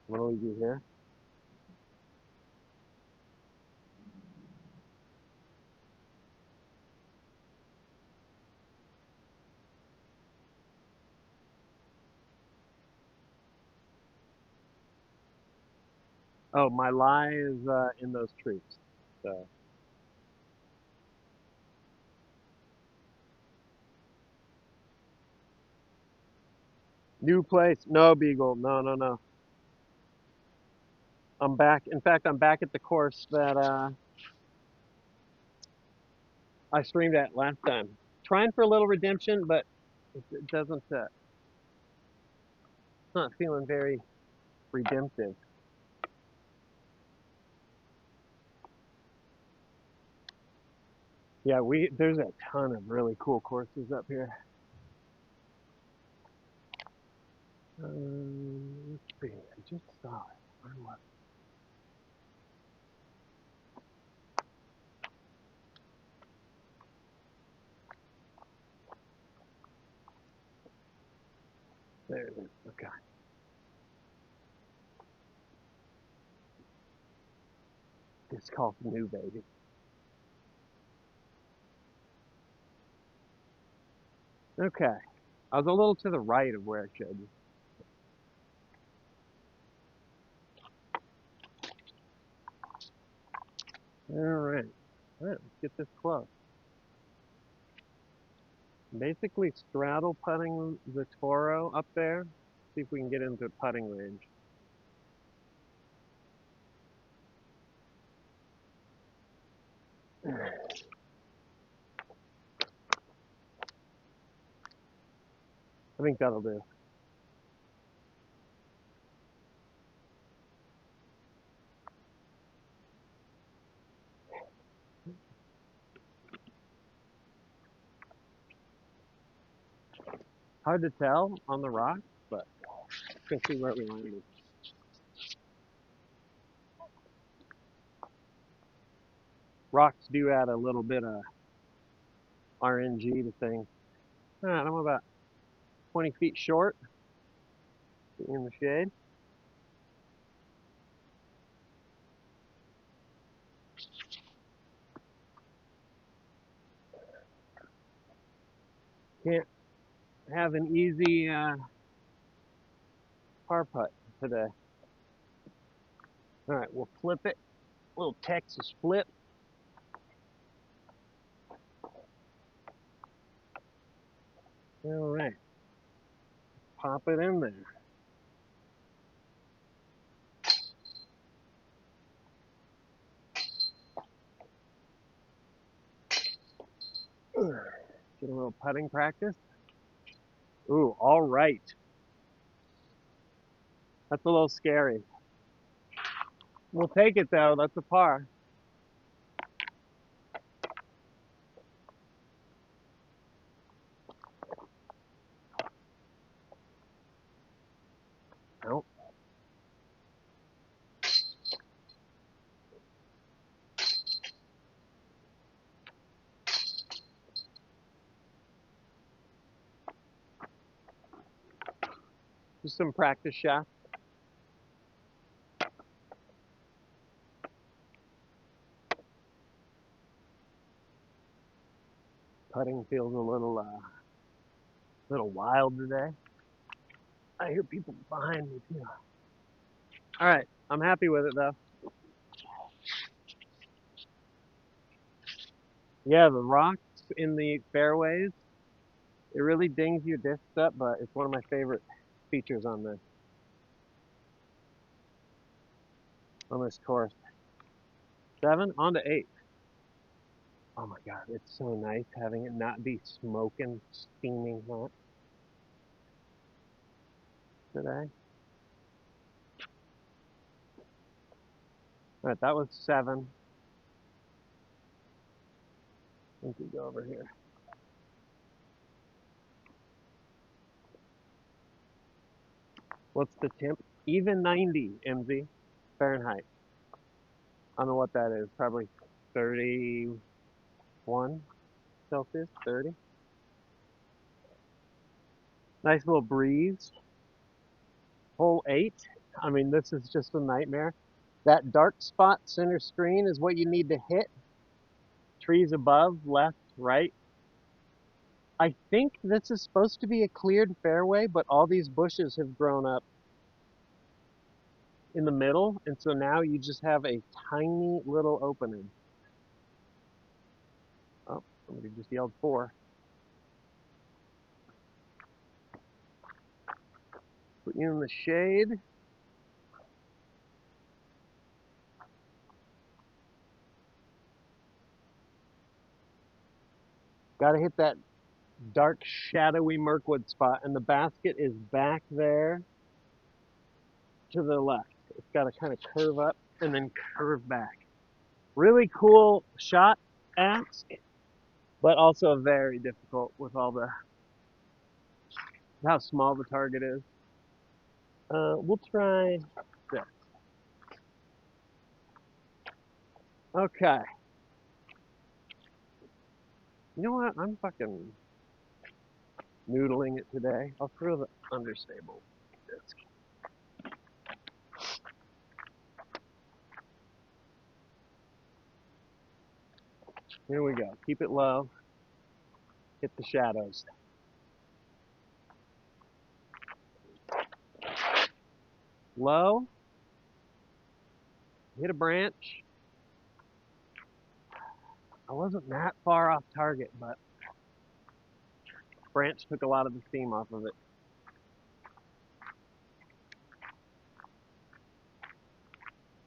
What do we do here? Oh, my lie is in those trees. So new place, no Beagle, no, no, no. I'm back. In fact, I'm back at the course that I streamed at last time. Trying for a little redemption, but it doesn't. It's not feeling very redemptive. Yeah, there's a ton of really cool courses up here. Let's see. I just saw it. Where was it? There it is. Okay. It's called New Baby. Okay. I was a little to the right of where I showed you. All right. All right. Let's get this close. Basically, straddle putting the Toro up there. See if we can get into putting range. I think that'll do. Hard to tell on the rock, but let's see where we landed. Rocks do add a little bit of RNG to things. All right, I'm about 20 feet short in the shade. Can't have an easy par putt today. All right, we'll flip it. Little Texas flip. All right, pop it in there. Get a little putting practice. Ooh, all right. That's a little scary. We'll take it though. That's a par. Nope. Just some practice shots. Putting feels a little wild today. I hear people behind me too. All right, I'm happy with it though. Yeah, the rocks in the fairways, it really dings your discs up, but it's one of my favorite features on this course. 7 on to 8. Oh my God, it's so nice having it not be smoking, steaming hot today. All right, that was 7. We can go over here. What's the temp? Even 90, MZ, Fahrenheit. I don't know what that is. Probably 31 Celsius, 30. Nice little breeze. Hole 8. I mean, this is just a nightmare. That dark spot center screen is what you need to hit. Trees above, left, right. I think this is supposed to be a cleared fairway, but all these bushes have grown up in the middle, and so now you just have a tiny little opening. Oh, somebody just yelled 4. Put you in the shade. Got to hit that dark, shadowy Mirkwood spot, and the basket is back there to the left. It's got to kind of curve up and then curve back. Really cool shot ask, but also very difficult with all the how small the target is. We'll try this. Okay. You know what? I'm fucking noodling it today. I'll throw the understable disc. Here we go. Keep it low. Hit the shadows. Low. Hit a branch. I wasn't that far off target, but branch took a lot of the steam off of it.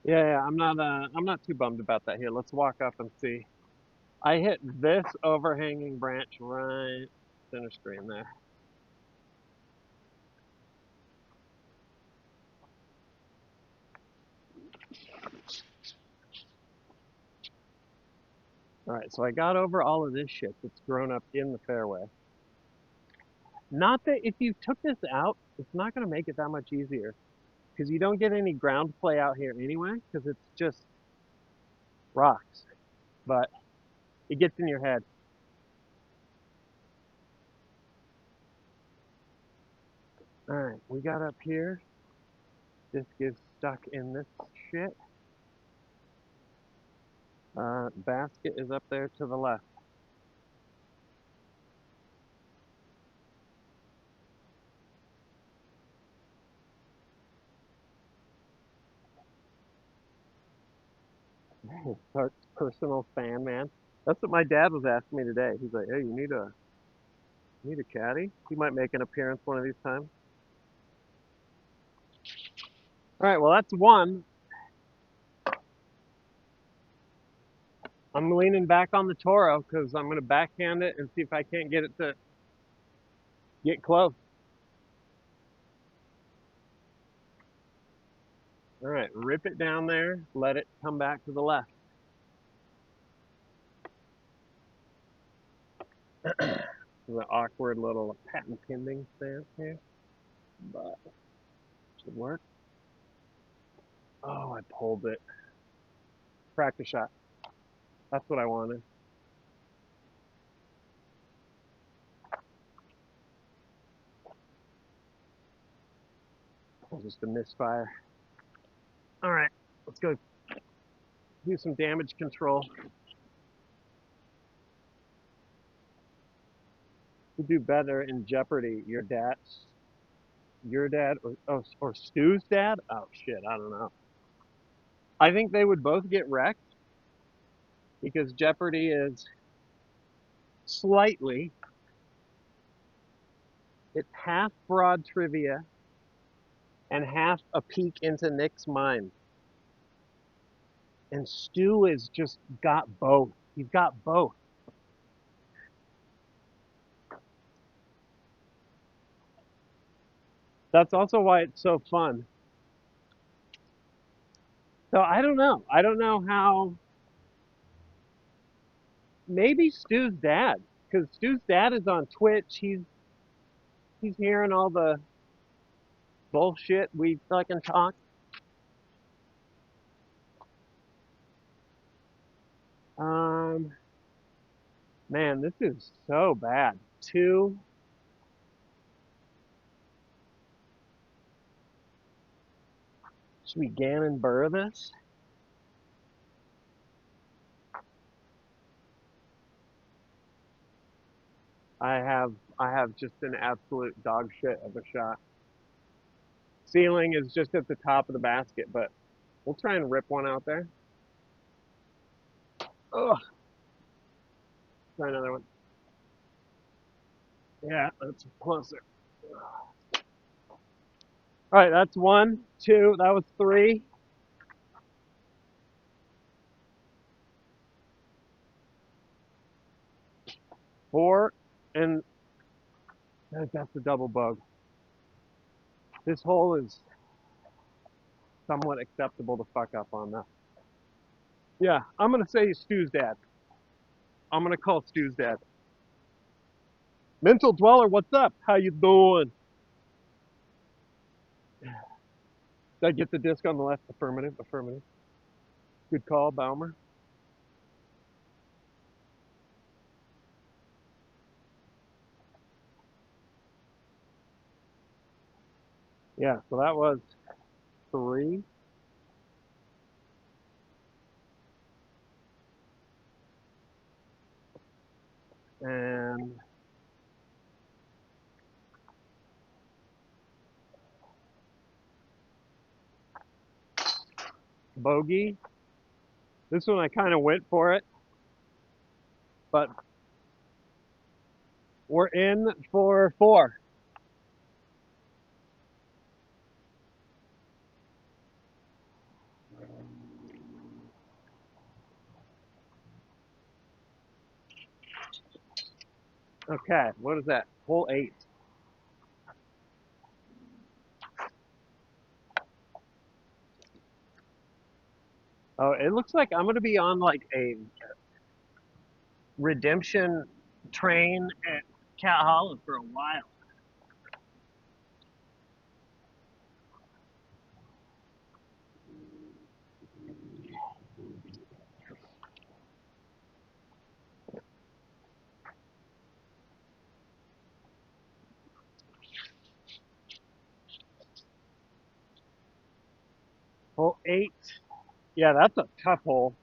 Yeah, I'm not too bummed about that here. Let's walk up and see. I hit this overhanging branch right center screen there. All right, so I got over all of this shit that's grown up in the fairway. Not that if you took this out, it's not going to make it that much easier because you don't get any ground play out here anyway because it's just rocks, but it gets in your head. All right, we got up here. This gets stuck in this shit. Basket is up there to the left. Sark's personal fan, man. That's what my dad was asking me today. He's like, "Hey, you need a caddy? He might make an appearance one of these times." All right, well that's one. I'm leaning back on the Toro because I'm gonna backhand it and see if I can't get it to get close. All right, rip it down there, let it come back to the left. The awkward little patent pending stance here, but should work. Oh, I pulled it. Practice shot. That's what I wanted. Just a misfire. All right, let's go do some damage control. You do better in Jeopardy. Your dad, or Stu's dad. Oh shit, I don't know. I think they would both get wrecked because Jeopardy is slightly. It's half broad trivia and half a peek into Nick's mind. And Stu is just got both. He's got both. That's also why it's so fun. So I don't know. I don't know how. Maybe Stu's dad, because Stu's dad is on Twitch. He's hearing all the bullshit we fucking talk. Um, man, this is so bad. Two. Should we Gannon Burr this? I have just an absolute dog shit of a shot. Ceiling is just at the top of the basket, but we'll try and rip one out there. Ugh. Try another one. Yeah, that's closer. All right, that's one, two. That was three. Four, and that's a double bug. This hole is somewhat acceptable to fuck up on though. Yeah, I'm gonna say Stu's dad. I'm gonna call Stu's dad. Mental Dweller, what's up? How you doing? Did I get the disc on the left? Affirmative, affirmative. Good call, Baumer. Yeah, so that was three. And bogey. This one I kind of went for it, but we're in for four. Okay, what is that? Hole eight. Oh, it looks like I'm gonna be on like a redemption train at Cat Hollow for a while. Hole eight. Yeah, that's a tough hole,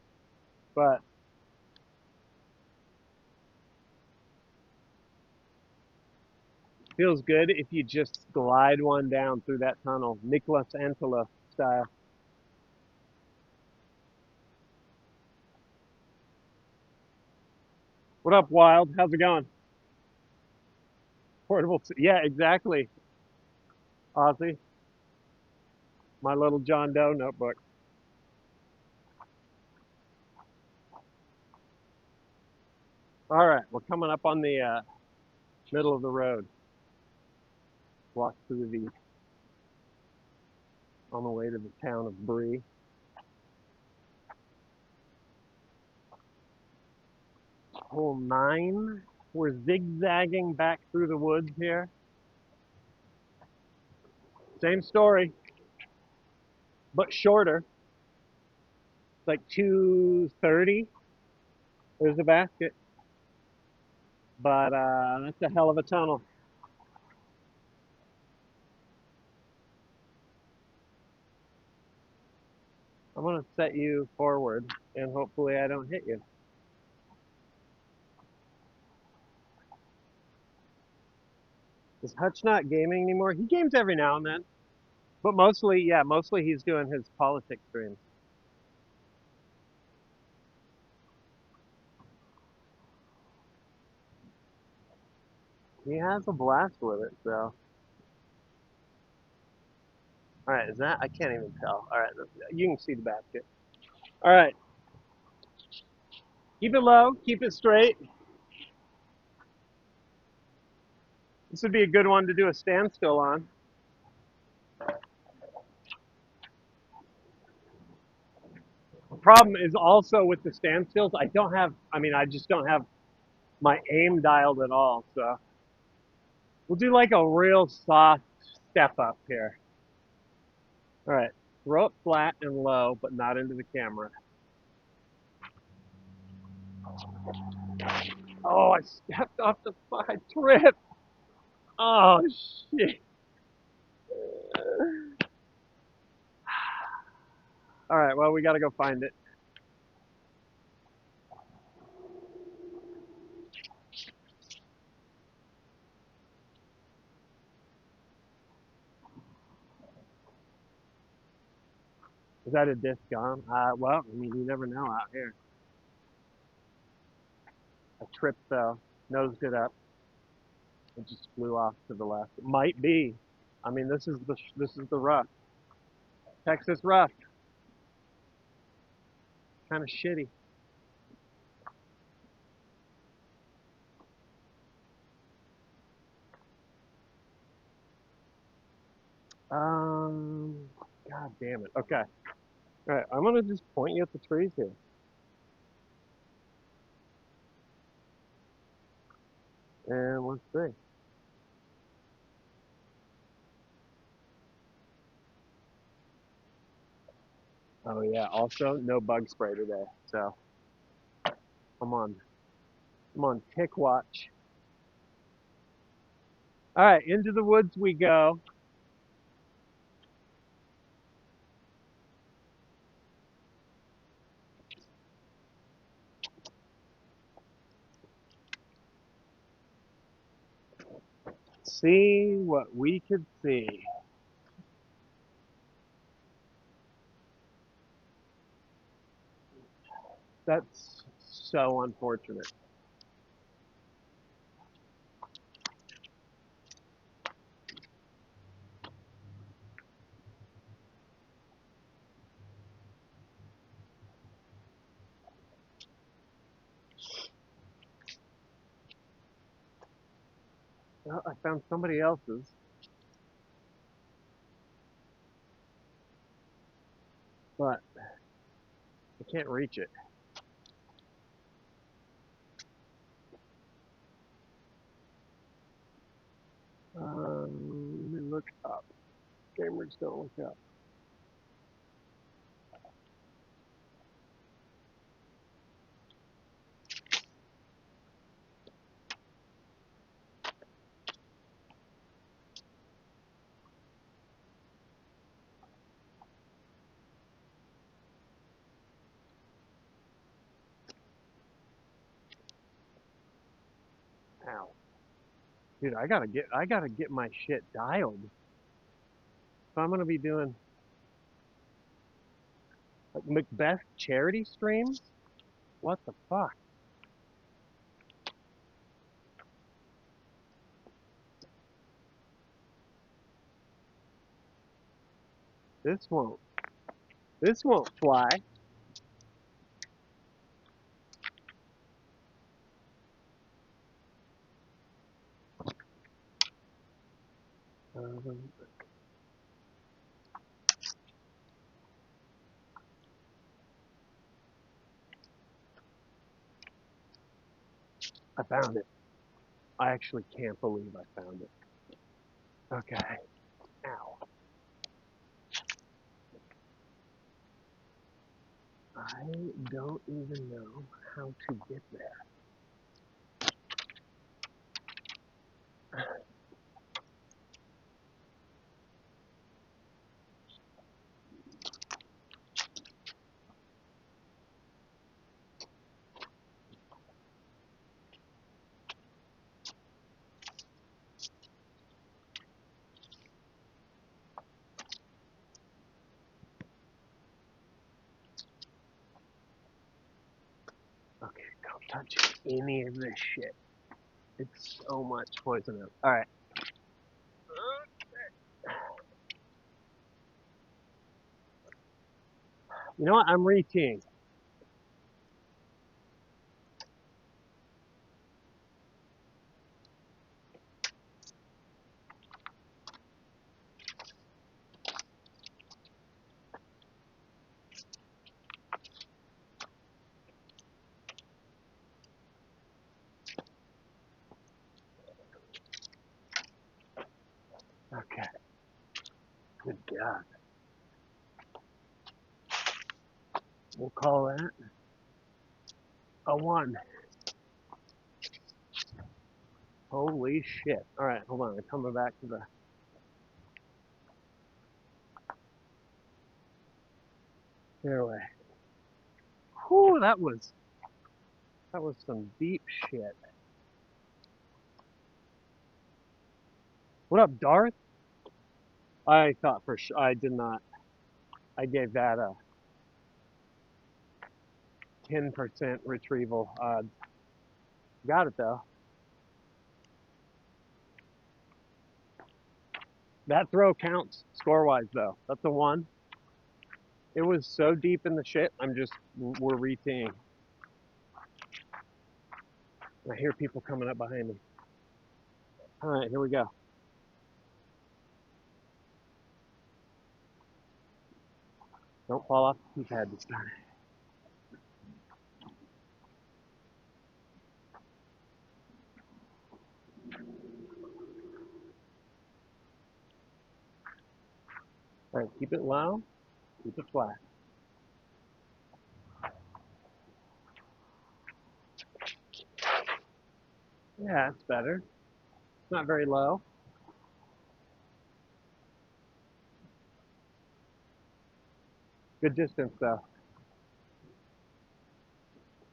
but feels good if you just glide one down through that tunnel, Nicholas Antela style. What up, Wild? How's it going? Portable. Yeah, exactly. Ozzy, my little John Doe notebook. All right, we're coming up on the middle of the road. Walk through the on the way to the town of Bree. Hole 9. We're zigzagging back through the woods here. Same story, but shorter. It's like 230. There's a basket, but that's a hell of a tunnel. I'm gonna set you forward, and hopefully I don't hit you. Is Hutch not gaming anymore? He games every now and then, but mostly, yeah, mostly he's doing his politics streams. He has a blast with it, so. All right, is that? I can't even tell. All right, you can see the basket. All right, keep it low, keep it straight. This would be a good one to do a standstill on. The problem is also with the standstills, I don't have, I mean, I just don't have my aim dialed at all. So we'll do like a real soft step up here. All right, throw it flat and low, but not into the camera. Oh, I stepped off the, I tripped. Oh, shit. All right, well, we got to go find it. Is that a disc gone? Well, I mean, you never know out here. I tripped though, nosed it up. It just flew off to the left. It might be. I mean, this is the rough. Texas rough. Kind of shitty. Um, God damn it. Okay. All right, I'm gonna just point you at the trees here, and let's see. Oh yeah. Also, no bug spray today, so I'm on. I'm on tick watch. All right, into the woods we go. See what we could see. That's so unfortunate. Well, I found somebody else's, but I can't reach it. Let me look up. Gamers don't look up. Ow. Dude, I gotta get my shit dialed. So I'm gonna be doing like Macbeth charity streams? What the fuck? This won't. This won't fly. Um, I found it. I actually can't believe I found it. Okay. Ow. I don't even know how to get there. Okay, don't touch any of this shit. It's so much poison oak. Alright. You know what? I'm reteeing. Okay. Good God. We'll call that a 1. Holy shit. Alright, hold on. I'm coming back to the fairway. Whew, that was some deep shit. What up, Darth? I thought for sure I did not. I gave that a 10% retrieval odds. Got it though. That throw counts score wise though. That's a 1. It was so deep in the shit. We're reteeing. I hear people coming up behind me. All right, here we go. Don't fall off the keypad this time. All right, keep it low, keep it flat. Yeah, it's better. It's not very low. Good distance though.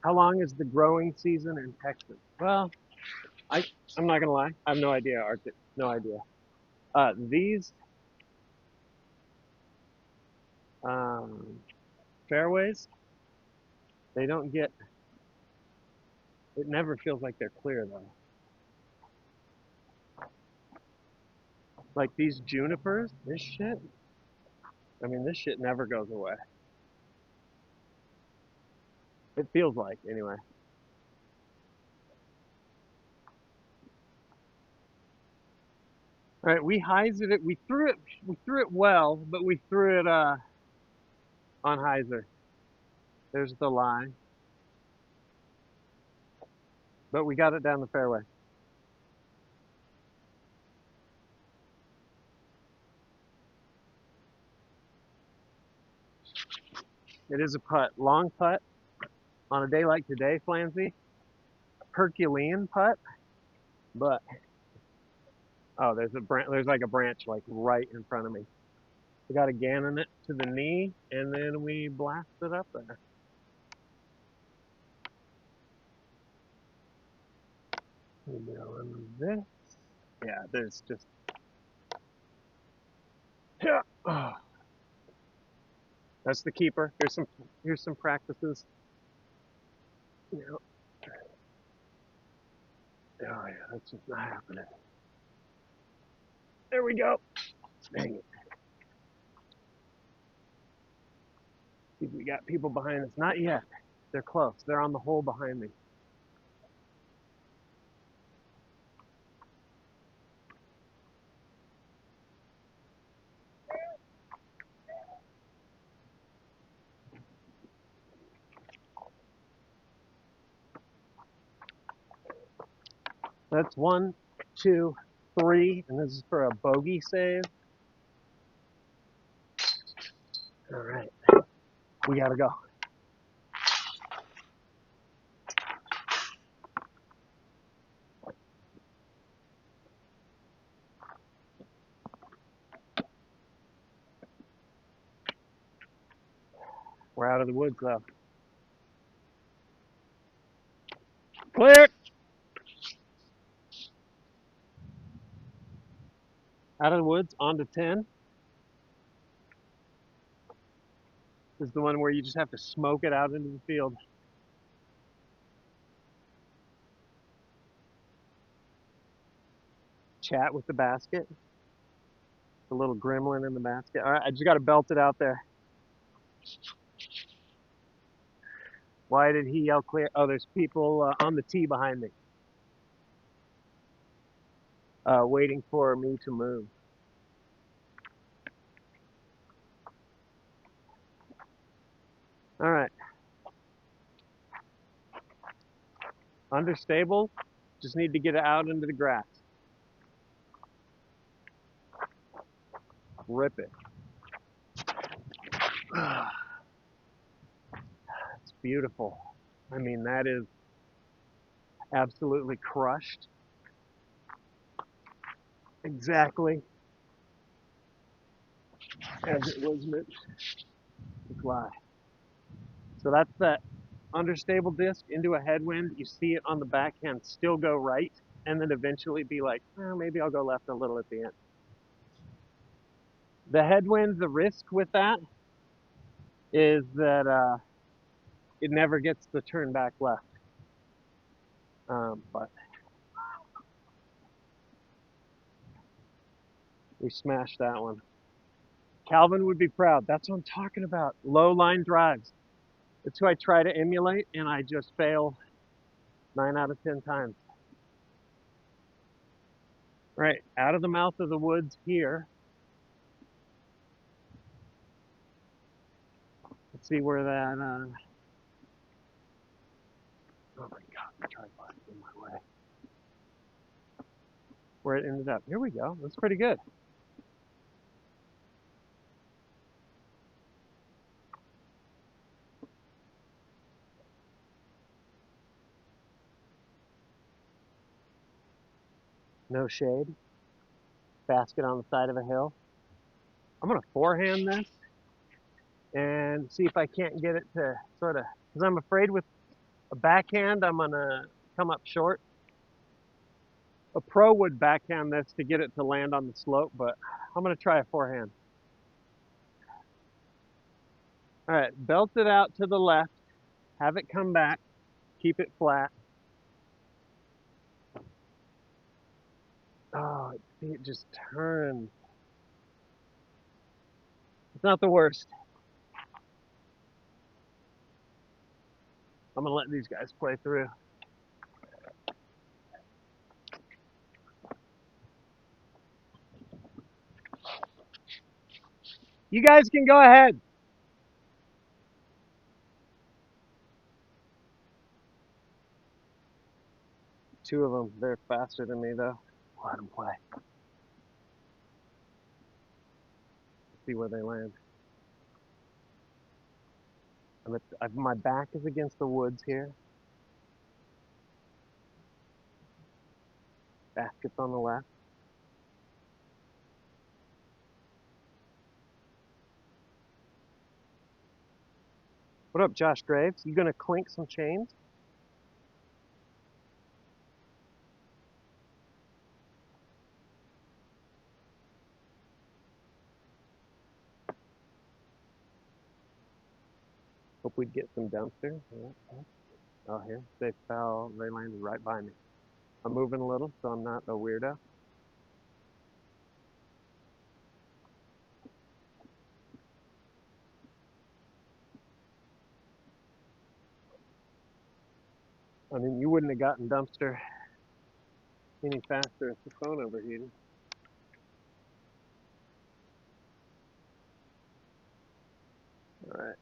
How long is the growing season in Texas? Well, I I'm not gonna lie. I have no idea, Arctic. No idea. These um, fairways, they don't get. It never feels like they're clear though. Like these junipers, this shit. I mean, this shit never goes away. It feels like anyway. All right, we hyzered it. We threw it well, but we threw it on hyzer. There's the line, but we got it down the fairway. It is a putt, long putt on a day like today, Flanzy. Herculean putt, but oh, there's like a branch like right in front of me. We got a gannon it to the knee, and then we blast it up there. We're doing this. Yeah, there's just yeah. Oh, that's the keeper. Here's some practices. You know, oh yeah, that's just not happening. There we go. Dang it. See if we got people behind us. Not yet. They're close. They're on the hole behind me. That's 1, 2, 3, and this is for a bogey save. All right, we gotta go. We're out of the woods though. Clear. Out of the woods, onto 10. This is the one where you just have to smoke it out into the field. Chat with the basket. The little gremlin in the basket. All right, I just got to belt it out there. Why did he yell clear? Oh, there's people on the tee behind me, waiting for me to move. All right. Understable. Just need to get it out into the grass. Rip it. It's beautiful. I mean, that is absolutely crushed. Exactly as it was meant to fly. So that's that understable disc into a headwind. You see it on the backhand still go right, and then eventually be like, oh, maybe I'll go left a little at the end. The headwind, the risk with that is that it never gets the turn back left. But we smashed that one. Calvin would be proud. That's what I'm talking about. Low line drives. That's who I try to emulate, and I just fail 9 out of 10 times. Right, out of the mouth of the woods here. Let's see where that, oh my God, the tripod is in my way. Where it ended up. Here we go. That's pretty good. No shade. Basket on the side of a hill. I'm going to forehand this and see if I can't get it to sort of, because I'm afraid with a backhand, I'm going to come up short. A pro would backhand this to get it to land on the slope, but I'm going to try a forehand. All right, belt it out to the left, have it come back, keep it flat. Oh, it just turned. It's not the worst. I'm going to let these guys play through. You guys can go ahead. Two of them, they're faster than me though. Let them play. See where they land. My back is against the woods here. Basket's on the left. What up, Josh Graves? You gonna clink some chains? Hope we'd get some dumpster. Oh, here. They fell. They landed right by me. I'm moving a little, so I'm not a weirdo. I mean, you wouldn't have gotten dumpster any faster if the phone overheated. All right.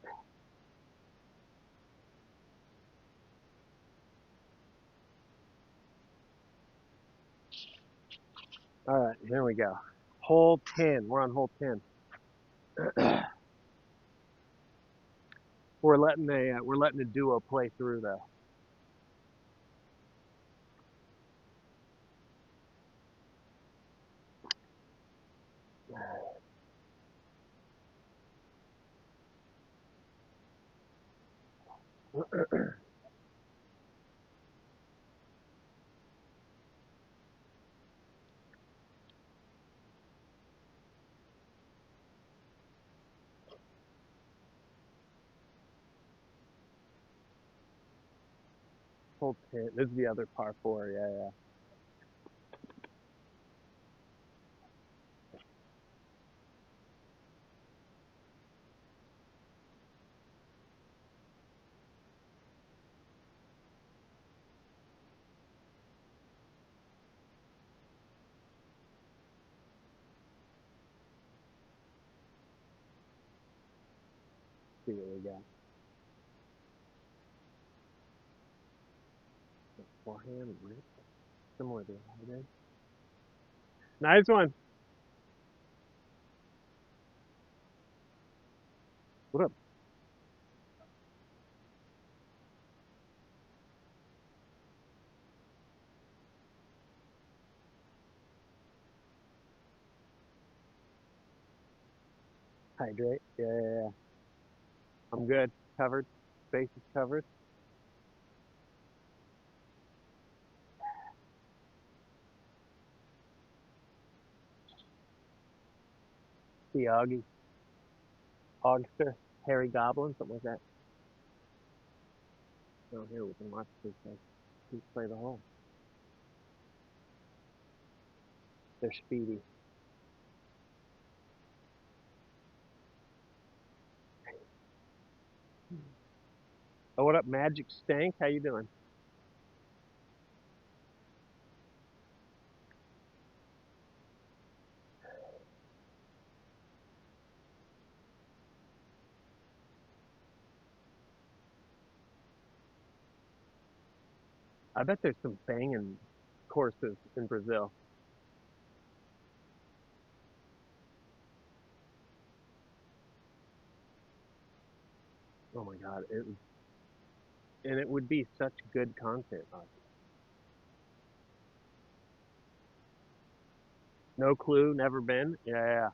All right, here we go. Hole 10. We're on hole 10. We're letting a duo play through though. Hole 10. This is the other par 4. Yeah, yeah. See what we got. Forehand rip, similar to what I did. Nice one. What up? Hydrate. Yeah, yeah, yeah. I'm good. Covered. Base is covered. The Augie. Augster. Harry Goblin. Something like that. Oh, here we can watch these guys. Please play the hole. They're speedy. Oh, what up, Magic Stank? How you doing? I bet there's some banging courses in Brazil. Oh my God, it would be such good content. No clue, never been. Yeah, yeah,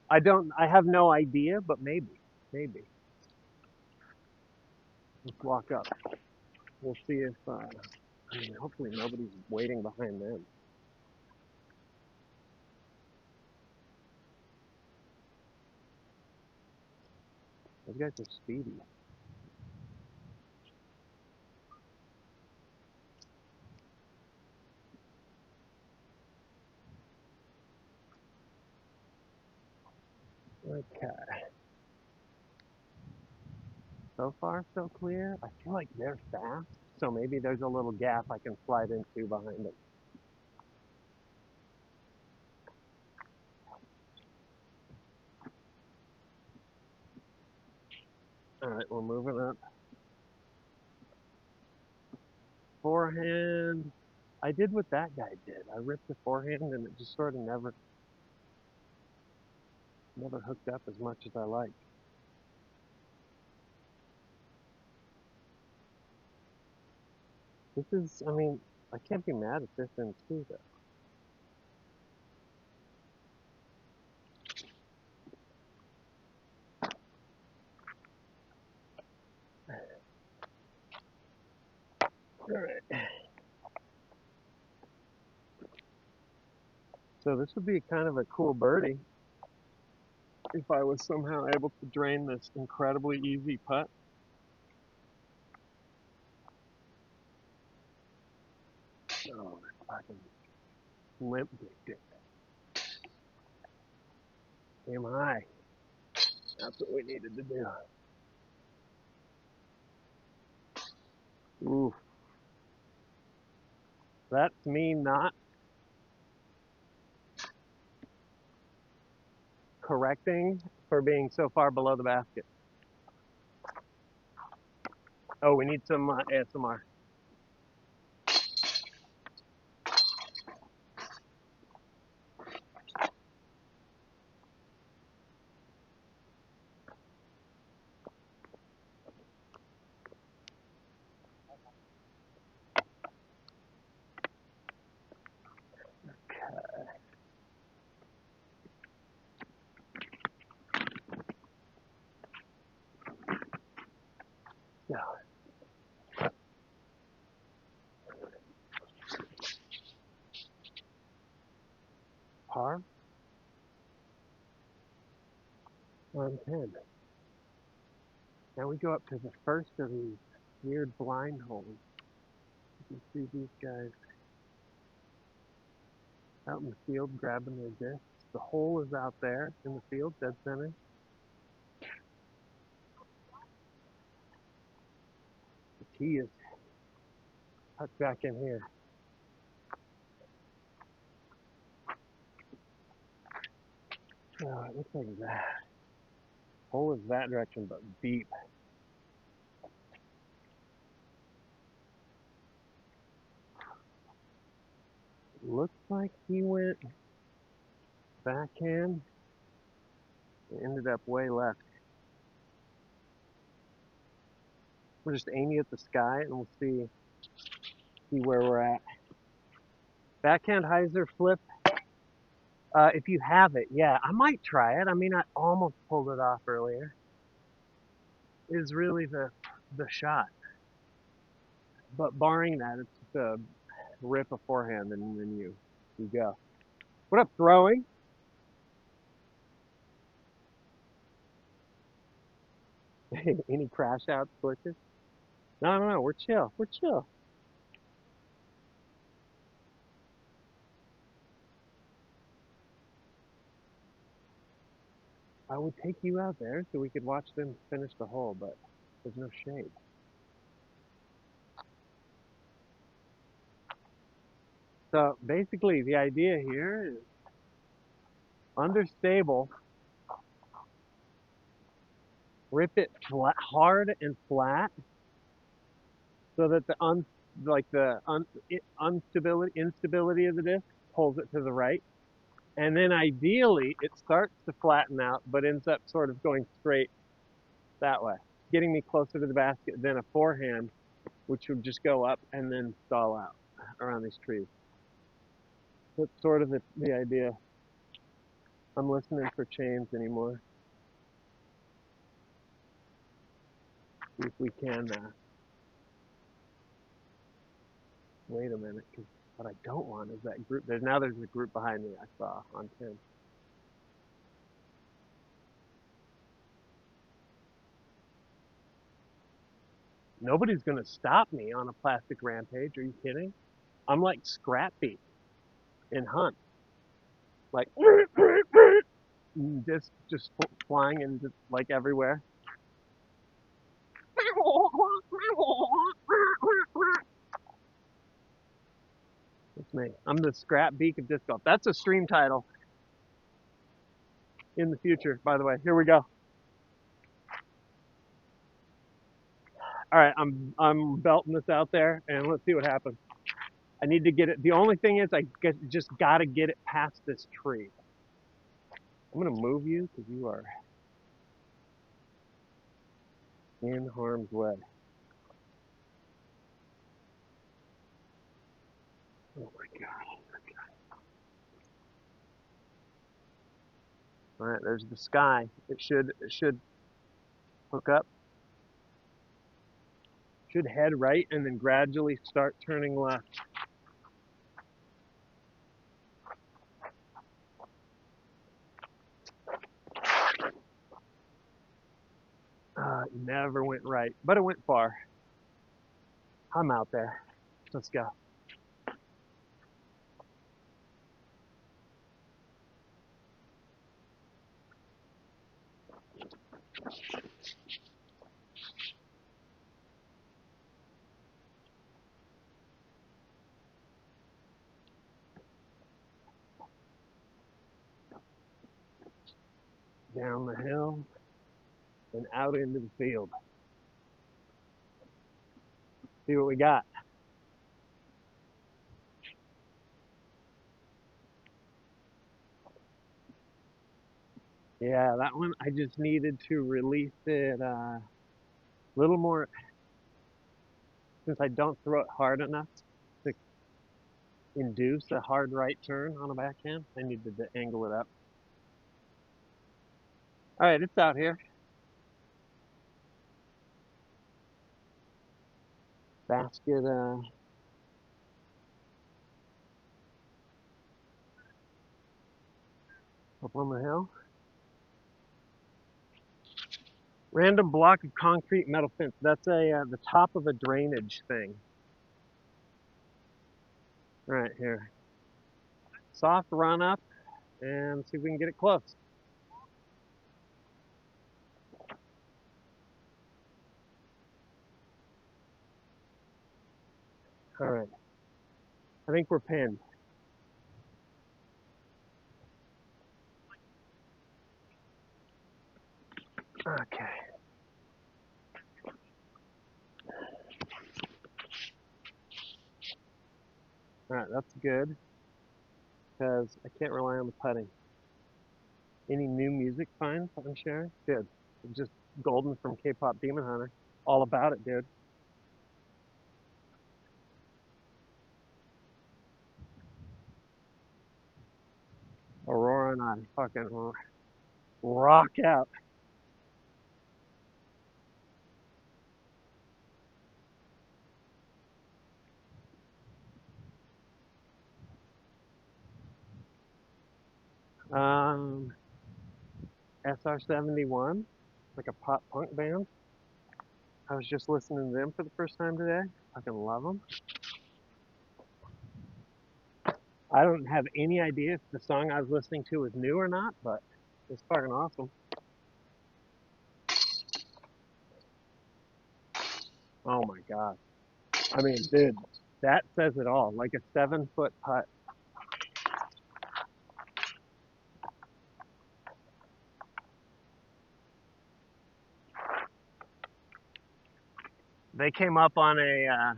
yeah. I have no idea, but maybe, maybe. Let's walk up. We'll see if, I mean, hopefully nobody's waiting behind them. Those guys are speedy. Okay. So far, so clear. I feel like they're fast, so maybe there's a little gap I can slide into behind them. All right, we're moving up. Forehand. I did what that guy did. I ripped the forehand and it just sort of never hooked up as much as I like. This is, I mean, I can't be mad at this in two though. All right. So this would be kind of a cool birdie if I was somehow able to drain this incredibly easy putt. Oh, fucking limp dick. Aim high. That's what we needed to do. Ooh, that's me not correcting for being so far below the basket. Oh, we need some ASMR. Yeah, par on 10. Now we go up to the first of these weird blind holes. You can see these guys out in the field grabbing their discs. The hole is out there in the field, dead center. The tee is tucked back in here. Oh, it looks like that. Hole is that direction, but deep. Looks like he went backhand and ended up way left. We're just aiming at the sky and we'll see where we're at. Backhand hyzer flip. If you have it, yeah, I might try it. I mean, I almost pulled it off earlier. Is really the shot. But barring that, it's just a rip a forehand and then you go. What up, throwing? Any crash outs, glitches? No, we're chill. We're chill. I would take you out there so we could watch them finish the hole, but there's no shade. So basically, the idea here is understable, rip it flat, hard and flat, so that instability of the disc pulls it to the right, and then ideally it starts to flatten out, but ends up sort of going straight that way, getting me closer to the basket than a forehand, which would just go up and then stall out around these trees. That's sort of the idea. I'm listening for chains anymore. See if we can. Wait a minute, because what I don't want is that group. There's a group behind me I saw on 10. Nobody's gonna stop me on a plastic rampage. Are you kidding? I'm like Scrappy in Hunt, like just flying and just like everywhere. It's me. I'm the Scrap Beak of disc golf. That's a stream title in the future, by the way. Here we go. All right, I'm belting this out there, and let's see what happens. I need to get it. The only thing is, just gotta get it past this tree. I'm gonna move you because you are in harm's way. Oh my god. All right, there's the sky. It should hook up. Should head right and then gradually start turning left. Never went right, but it went far. I'm out there. Let's go. down the hill and out into the field. See what we got. Yeah, that one I just needed to release it a little more since I don't throw it hard enough to induce a hard right turn on a backhand. I needed to angle it up. All right, it's out here. Basket up on the hill. Random block of concrete metal fence. That's the top of a drainage thing. Right here. Soft run up and see if we can get it close. All right. I think we're pinned. Okay. All right, that's good because I can't rely on the putting. Any new music finds I'm sharing? Good. Just Golden from K-pop Demon Hunter. All about it, dude. Aurora and I fucking rock out. Um, SR-71, like a pop punk band. I was just listening to them for the first time today. Fucking love them. I don't have any idea if the song I was listening to was new or not, but it's fucking awesome. Oh my god. I mean, dude, that says it all. Like a 7-foot putt. They came up on a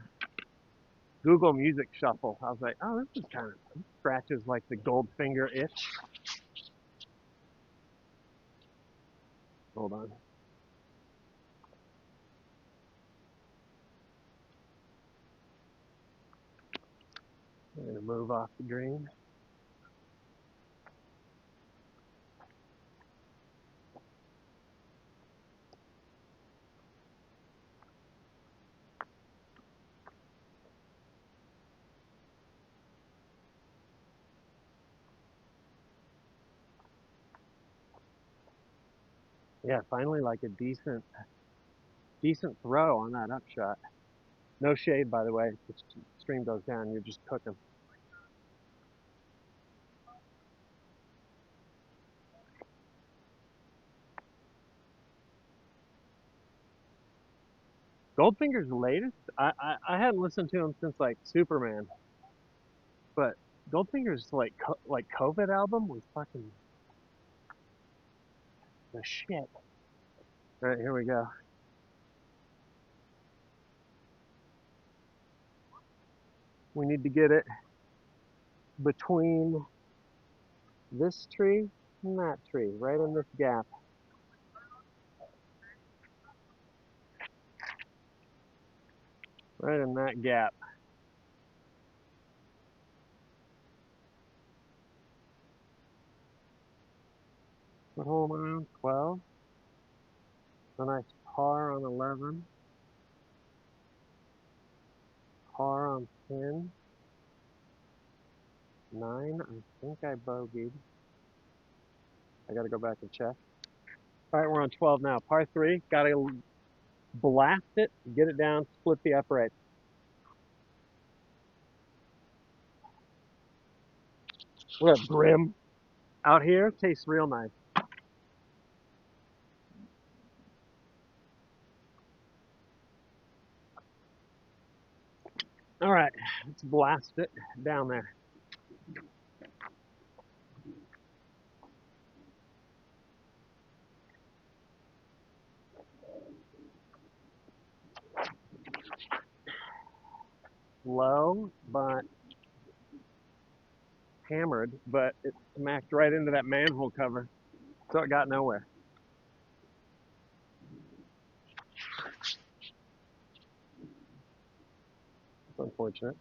Google Music Shuffle. I was like, oh, this is kind of scratches like the Goldfinger itch. Hold on. I'm gonna move off the green. Yeah, finally like a decent throw on that upshot. No shade, by the way. If the stream goes down, you're just cooking. Goldfinger's latest, I hadn't listened to him since like Superman, but Goldfinger's like COVID album was fucking the shit. All right, here we go. We need to get it between this tree and that tree, right in this gap. Right in that gap. What hole am I on? 12. A nice par on 11. Par on 10. 9. I think I bogeyed. I gotta go back and check. All right, we're on 12 now. Par 3. Gotta blast it, get it down, split the upright. We're at Brim. Out here, tastes real nice. All right, let's blast it down there. low, but hammered, but it smacked right into that manhole cover, so it got nowhere. It's unfortunate.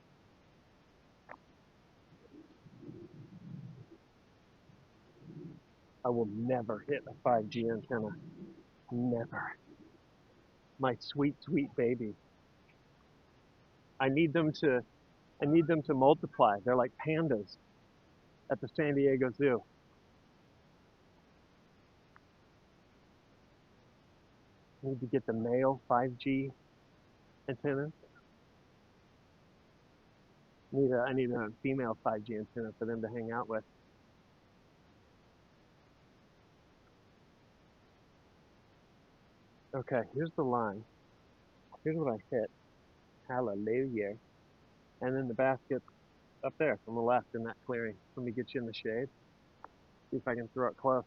I will never hit a 5G antenna. Never. My sweet, sweet baby. I need them to I need them to multiply. They're like pandas at the San Diego Zoo. I need to get the male 5G antenna. I need a female 5G antenna for them to hang out with. Okay, here's the line. Here's what I hit. Hallelujah. And then the basket's up there on the left in that clearing. Let me get you in the shade. See if I can throw it close.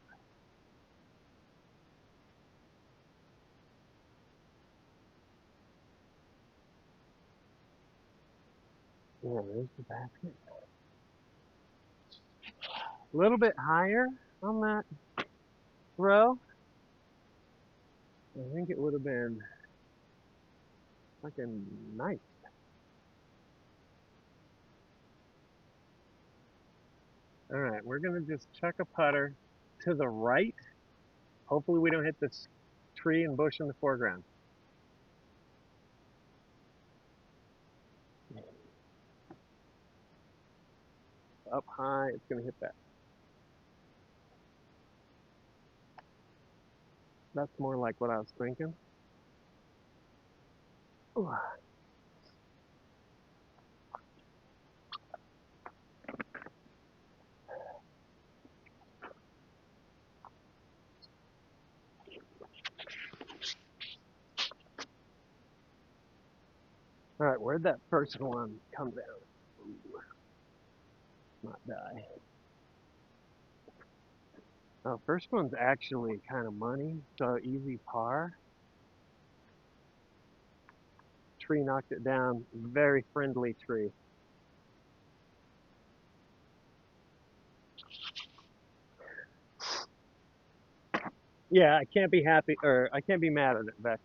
Yeah, there's the basket. A little bit higher on that throw. I think it would have been fucking nice. All right, we're gonna just chuck a putter to the right. Hopefully we don't hit this tree and bush in the foreground. Up high, it's gonna hit that. That's more like what I was thinking. Ooh. All right, where'd that first one come down? Ooh, not die. Oh, first one's actually kind of money, so easy par. Tree knocked it down. Very friendly tree. Yeah, I can't be happy, or I can't be mad at it, Vex.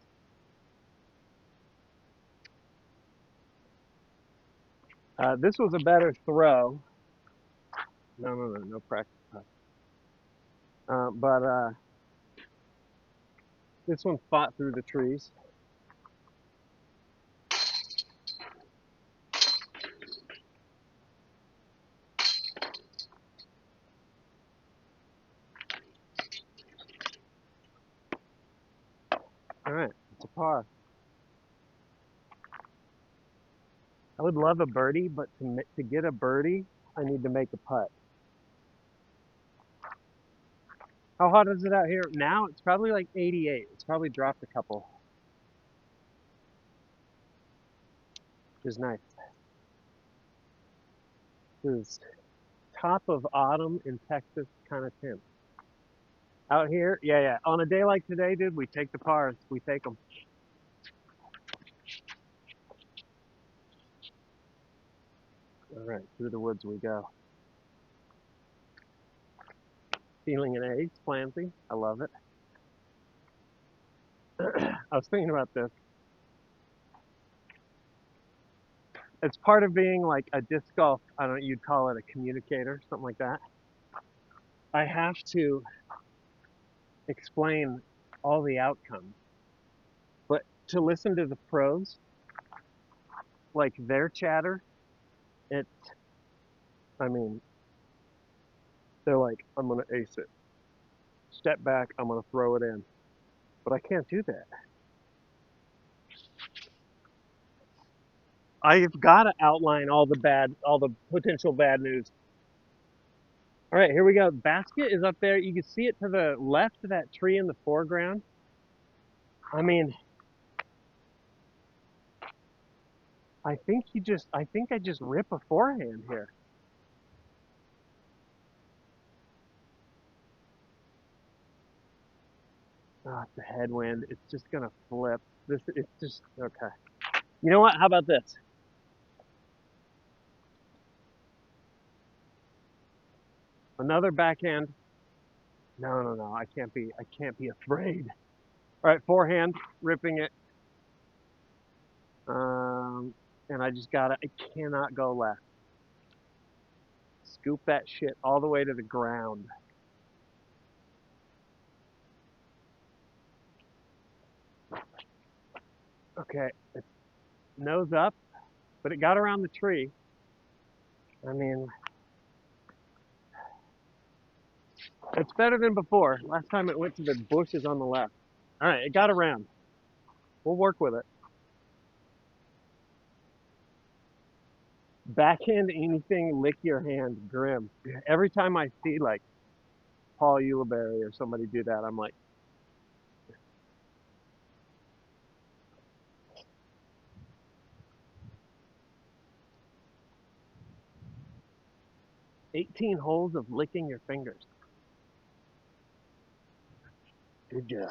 This was a better throw. No, no, no, no practice. But this one fought through the trees. All right, it's a par. I would love a birdie, but to get a birdie, I need to make a putt. How hot is it out here now? It's probably like 88. It's probably dropped a couple, which is nice. This is top of autumn in Texas kind of temp. Out here, yeah, yeah. On a day like today, dude, we take the pars. We take them. All right, through the woods we go. Peeling an egg, planting. I love it. I was thinking about this. It's part of being like a disc golf, I don't know, you'd call it a communicator, something like that. I have to explain all the outcomes, but to listen to the pros, like their chatter, it, I mean, they're like, I'm gonna ace it. Step back, I'm gonna throw it in. But I can't do that. I've got to outline all the potential bad news. All right, here we go. Basket is up there. You can see it to the left of that tree in the foreground. I mean, I think I just rip a forehand here. Oh, it's a headwind. It's just gonna flip. It's just okay. You know what? How about this? Another backhand. No, no, no. I can't be afraid. All right, forehand, ripping it. Um, and I just gotta, I cannot go left. Scoop that shit all the way to the ground. Okay, it's nose up, but it got around the tree. I mean, it's better than before. Last time it went to the bushes on the left. All right, it got around. We'll work with it. Backhand anything, lick your hand, grim. Every time I see like Paul Ulibarri or somebody do that, I'm like, 18 holes of licking your fingers. Good job.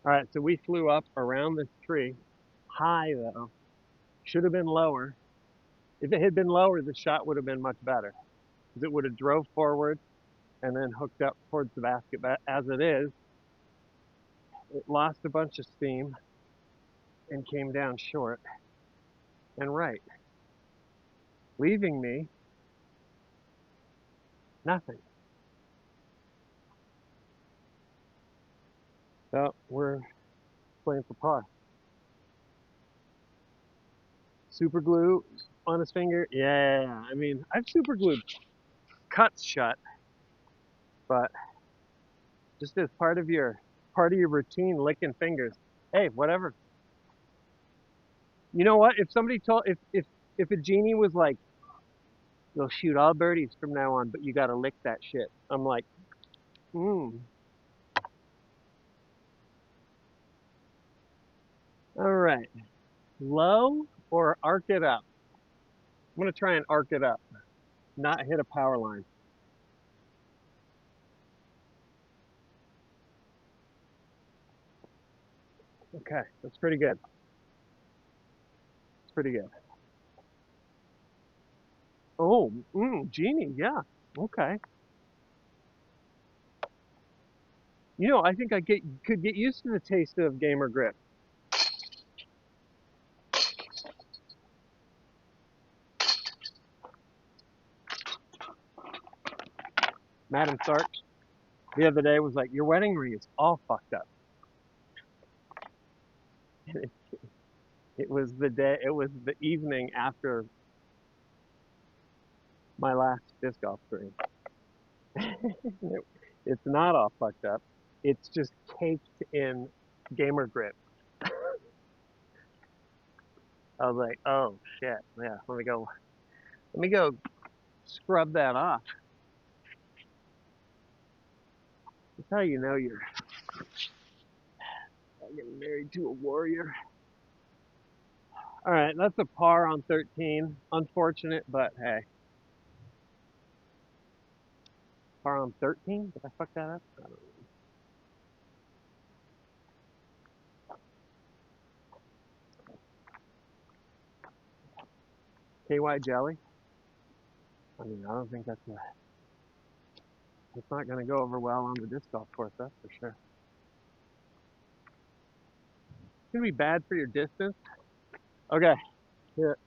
All right, so we flew up around this tree. High though. Should have been lower. If it had been lower, the shot would have been much better. Because it would have drove forward and then hooked up towards the basket. But as it is, it lost a bunch of steam and came down short and right, leaving me nothing. So we're playing for par. Super glue on his finger. Yeah, I mean, I've super glued cuts shut, but just as part of your routine, licking fingers. Hey, whatever. You know what? If somebody told if a genie was like, you'll shoot all birdies from now on, but you gotta lick that shit. I'm like, hmm. All right. Low or arc it up? I'm gonna try and arc it up, not hit a power line. Okay, that's pretty good. It's pretty good. Oh, genie, yeah. Okay. You know, I think could get used to the taste of gamer grip. Madam Sark the other day was like, "Your wedding ring is all fucked up." It was the day. It was the evening after my last disc golf stream. It's not all fucked up. It's just caked in gamer grip. I was like, "Oh shit, yeah. Let me go scrub that off." That's how you know you're getting married to a warrior. All right, that's a par on 13. Unfortunate, but hey, par on 13? Did I fuck that up? I don't know. KY jelly? I mean, I don't think that's not going to go over well on the disc golf course, that's for sure. It's going to be bad for your distance. Okay, here.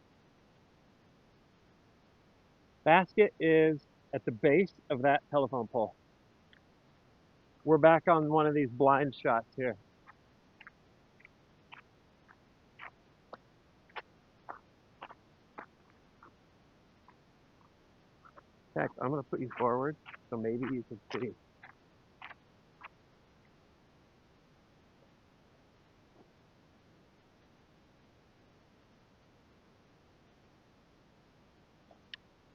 Basket is at the base of that telephone pole. We're back on one of these blind shots here. Heck, I'm going to put you forward so maybe you can see.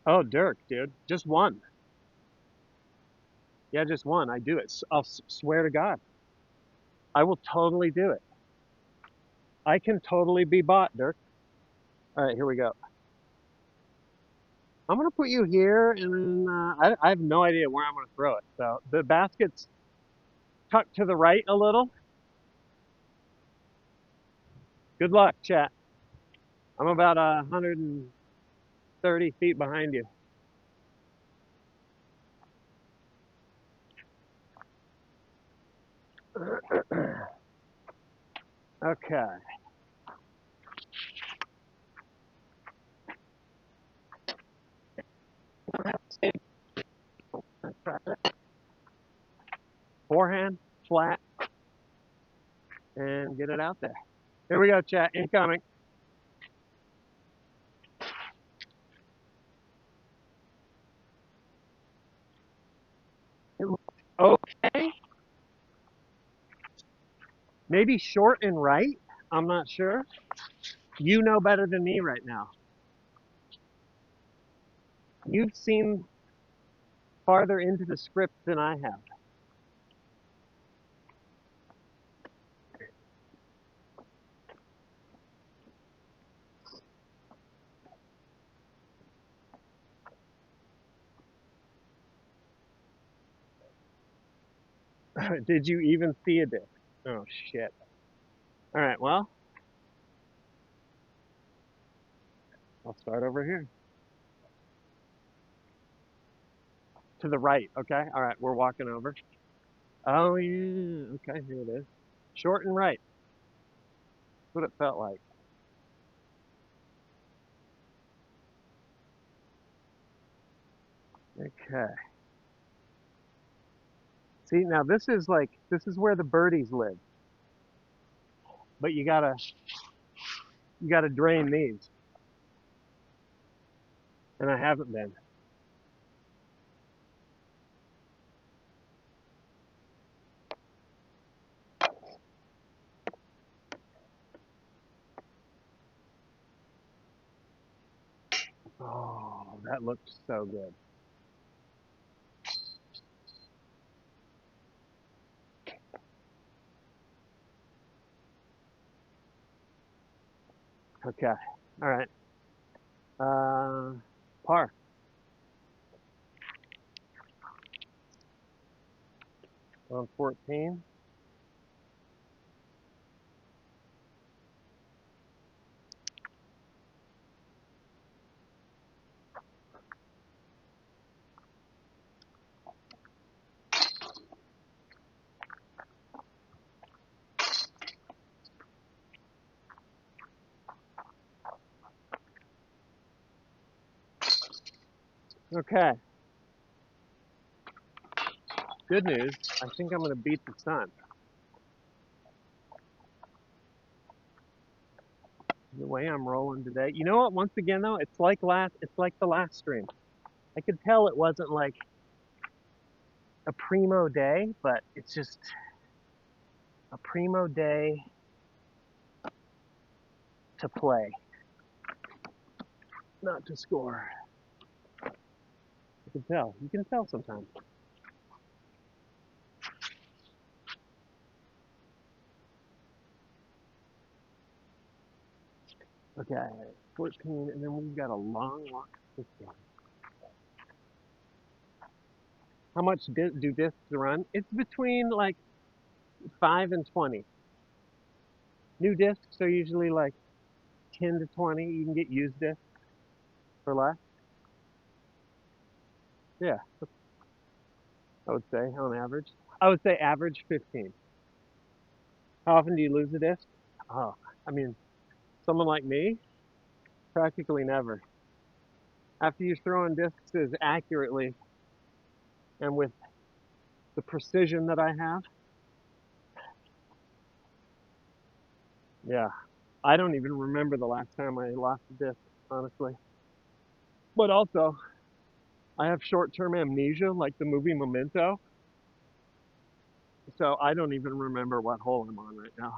Oh, Dirk, dude. Just one. Yeah, just one. I do it. I'll swear to God. I will totally do it. I can totally be bought, Dirk. All right, here we go. I'm gonna put you here, and then I have no idea where I'm gonna throw it. So the basket's tucked to the right a little. Good luck, chat. I'm about 130 feet behind you. Okay. Forehand, flat, and get it out there. Here we go, chat. Incoming. It looks okay. Maybe short and right. I'm not sure. You know better than me right now. You've seen farther into the script than I have. Did you even see a disc? Oh, shit. All right, well, I'll start over here. To the right, okay? All right, we're walking over. Oh, yeah. Okay, here it is. Short and right. That's what it felt like. Okay. See, now this is where the birdies live. But you gotta drain these. And I haven't been. Oh, that looked so good. Okay. All right. Par. On 14. Okay. Good news. I think I'm gonna beat the sun. The way I'm rolling today. You know what? Once again though, it's like the last stream. I could tell it wasn't like a primo day, but it's just a primo day to play, not to score. You can tell. You can tell sometimes. Okay, 14, and then we've got a long walk to 15. How much do discs run? It's between like 5 and 20. New discs are usually like 10 to 20. You can get used discs for less. Yeah, I would say on average. I would say average 15. How often do you lose a disc? Oh, I mean, someone like me, practically never. After you throw in discs as accurately and with the precision that I have, yeah, I don't even remember the last time I lost a disc, honestly. But also, I have short-term amnesia, like the movie Memento, so I don't even remember what hole I'm on right now.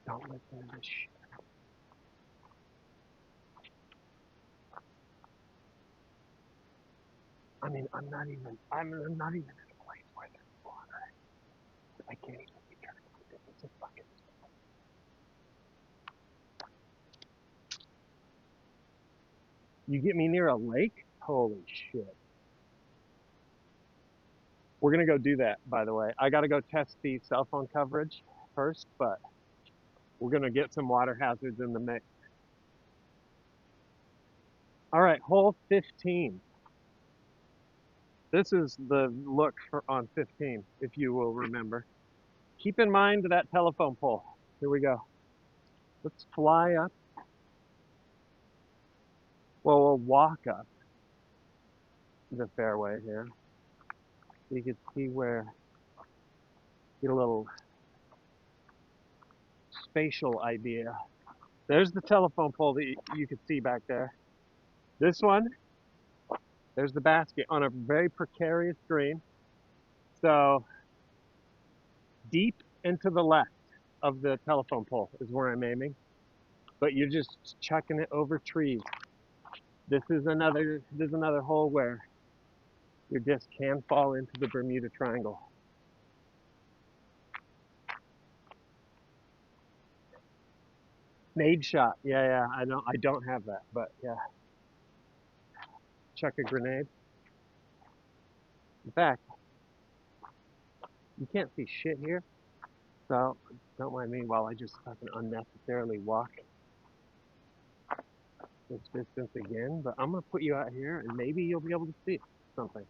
Don't listen to this shit. I mean, I'm not even in a place where there's water. I can't even be turned on. This is fucking. You get me near a lake? Holy shit. We're gonna go do that, by the way. I gotta go test the cell phone coverage first, but we're gonna get some water hazards in the mix. All right, hole 15. This is the look for on 15, if you will remember. Keep in mind that telephone pole. Here we go. Let's fly up. Well, we'll walk up the fairway here. So you can see where, get a little spatial idea. There's the telephone pole that you can see back there. This one, there's the basket on a very precarious green. So deep and to the left of the telephone pole is where I'm aiming. But you're just chucking it over trees. This is another hole where your disc can fall into the Bermuda Triangle. Nade shot. Yeah. I don't have that, but yeah. Chuck a grenade. In fact, you can't see shit here. So don't mind me while I just fucking unnecessarily walk this distance again. But I'm gonna put you out here and maybe you'll be able to see something.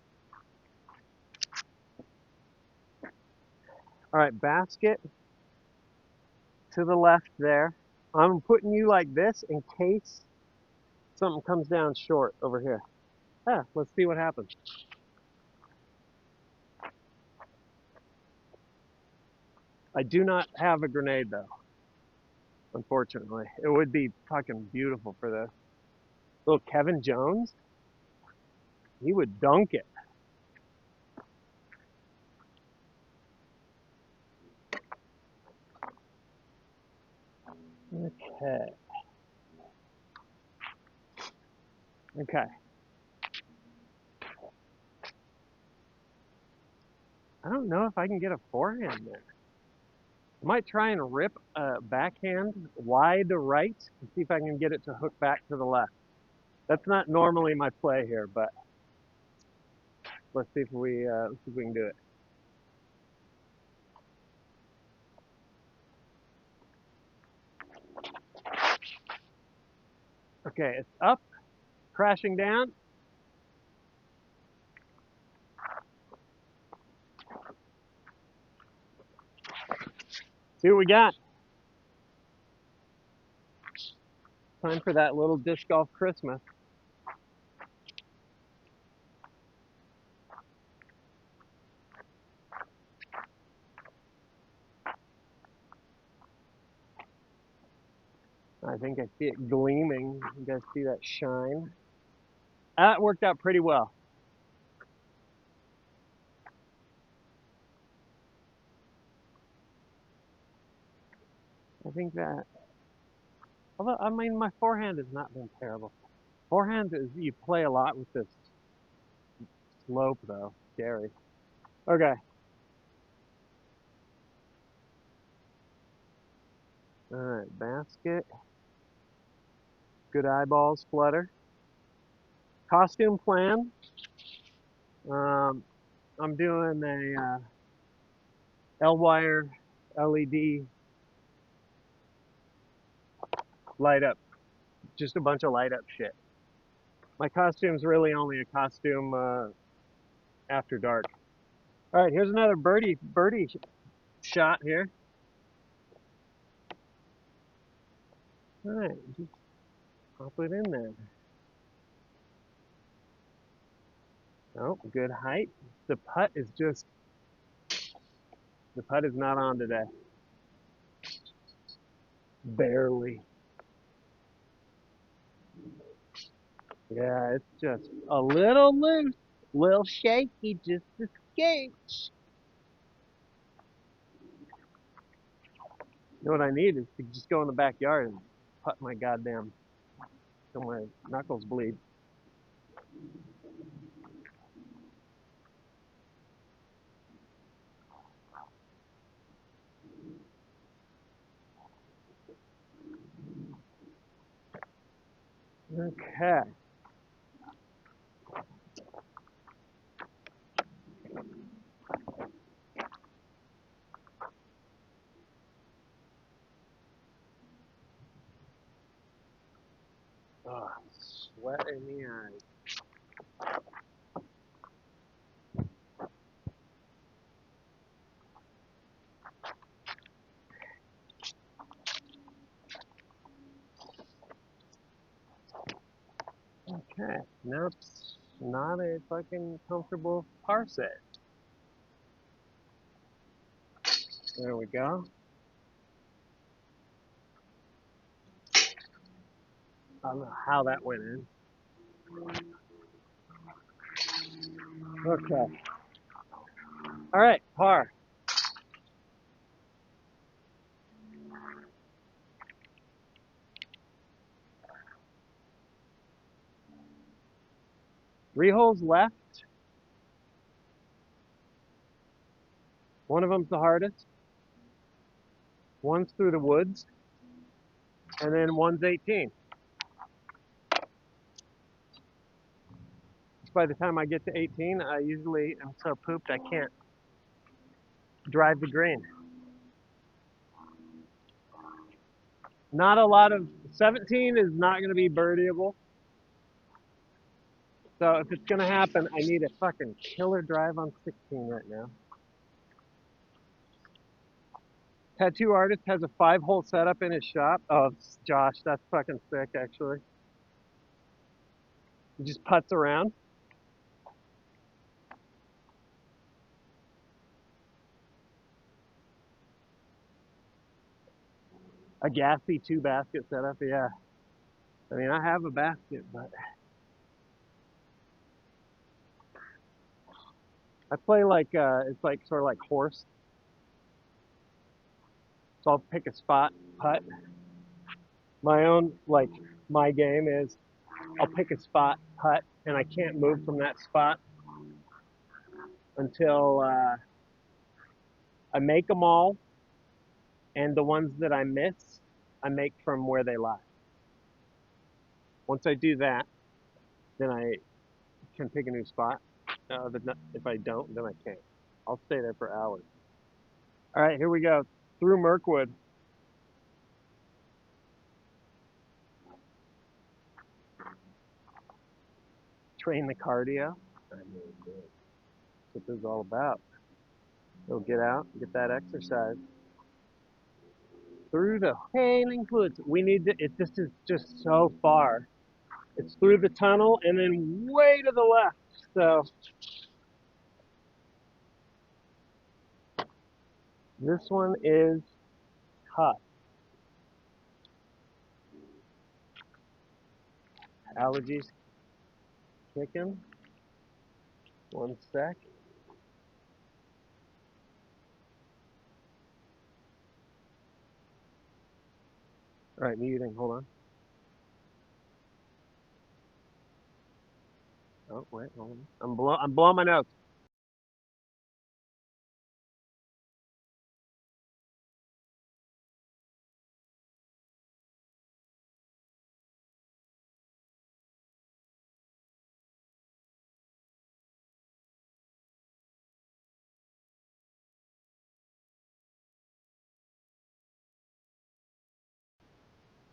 All right, basket to the left there. I'm putting you like this in case something comes down short over here. Let's see what happens. I do not have a grenade though, unfortunately. It would be fucking beautiful for this. Little Kevin Jones, he would dunk it. Okay. Okay. I don't know if I can get a forehand there. I might try and rip a backhand wide right and see if I can get it to hook back to the left. That's not normally my play here, but let's see if we can do it. Okay, it's up, crashing down. See what we got. Time for that little disc golf Christmas. I think I see it gleaming. You guys see that shine? That worked out pretty well. I think that, although, I mean, my forehand has not been terrible. Forehand is, you play a lot with this slope though. Scary. Okay. All right, basket. Good eyeballs, flutter. Costume plan. Um, I'm doing a L-wire LED light up, just a bunch of light up shit. My costume's really only a costume after dark. All right, here's another birdie shot here. All right, just pop it in there. Oh, good height. The putt is just, the putt is not on today. Barely. Yeah, it's just a little loose, little shaky, just a sketch. You know what I need is to just go in the backyard and putt my goddamn, till my knuckles bleed. Okay. Oh, I'm sweating. in the eyes. Okay, nope, not a fucking comfortable parse. There we go. I don't know how that went in. Okay. All right, par. Three holes left. One of them's the hardest. One's through the woods, and then one's 18. By the time I get to 18, I usually am so pooped I can't drive the green. Not a lot of 17 is not going to be birdieable. So if it's going to happen, I need a fucking killer drive on 16 right now. Tattoo artist has a 5-hole setup in his shop. Oh, Josh, that's fucking sick, actually. He just putts around. A gassy 2-basket setup, yeah. I mean, I have a basket, but I play like it's like sort of like horse. So I'll pick a spot, putt. My game is I'll pick a spot, putt, and I can't move from that spot until I make them all, and the ones that I miss, I make from where they lie. Once I do that, then I can pick a new spot. If I don't, then I can't. I'll stay there for hours. All right, here we go. Through Mirkwood. Train the cardio. I mean, that's what this is all about. So get out, get that exercise. Through the hailing woods. We need to, this is just so far. It's through the tunnel and then way to the left. So this one is tough. Allergies kicking. One sec. All right, muting. Hold on. Oh wait, hold on. I'm blowing my nose.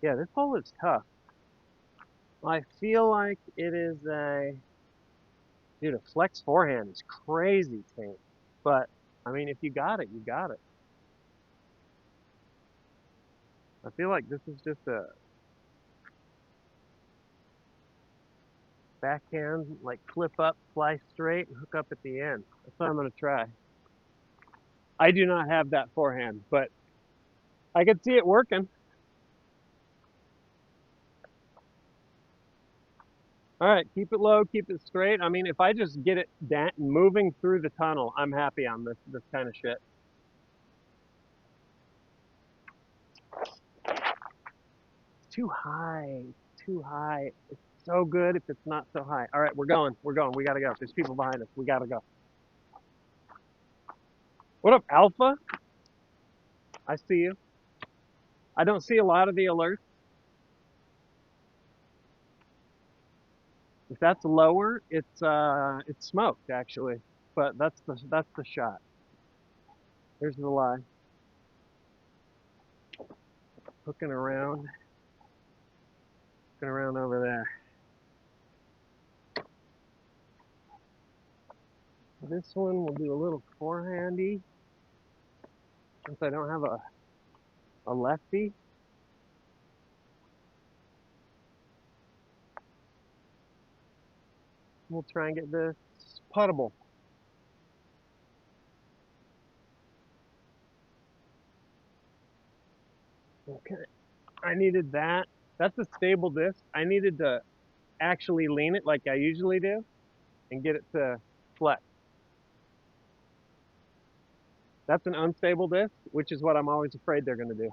Yeah, this hole is tough. I feel like it is a dude. A flex forehand is crazy, Tank. But I mean, if you got it, you got it. I feel like this is just a backhand, like flip up, fly straight, and hook up at the end. That's what I'm gonna try. I do not have that forehand, but I could see it working. All right, keep it low, keep it straight. I mean, if I just get it moving through the tunnel, I'm happy on this kind of shit. It's too high, too high. It's so good if it's not so high. All right, we're going, we're going. We gotta go. There's people behind us. We gotta go. What up, Alpha? I see you. I don't see a lot of the alerts. If that's lower, it's smoked actually. But that's the shot. Here's the lie. Hooking around over there. This one will do a little forehandy since I don't have a lefty. We'll try and get this puttable. Okay, I needed that. That's a stable disc. I needed to actually lean it like I usually do and get it to flex. That's an unstable disc, which is what I'm always afraid they're going to do.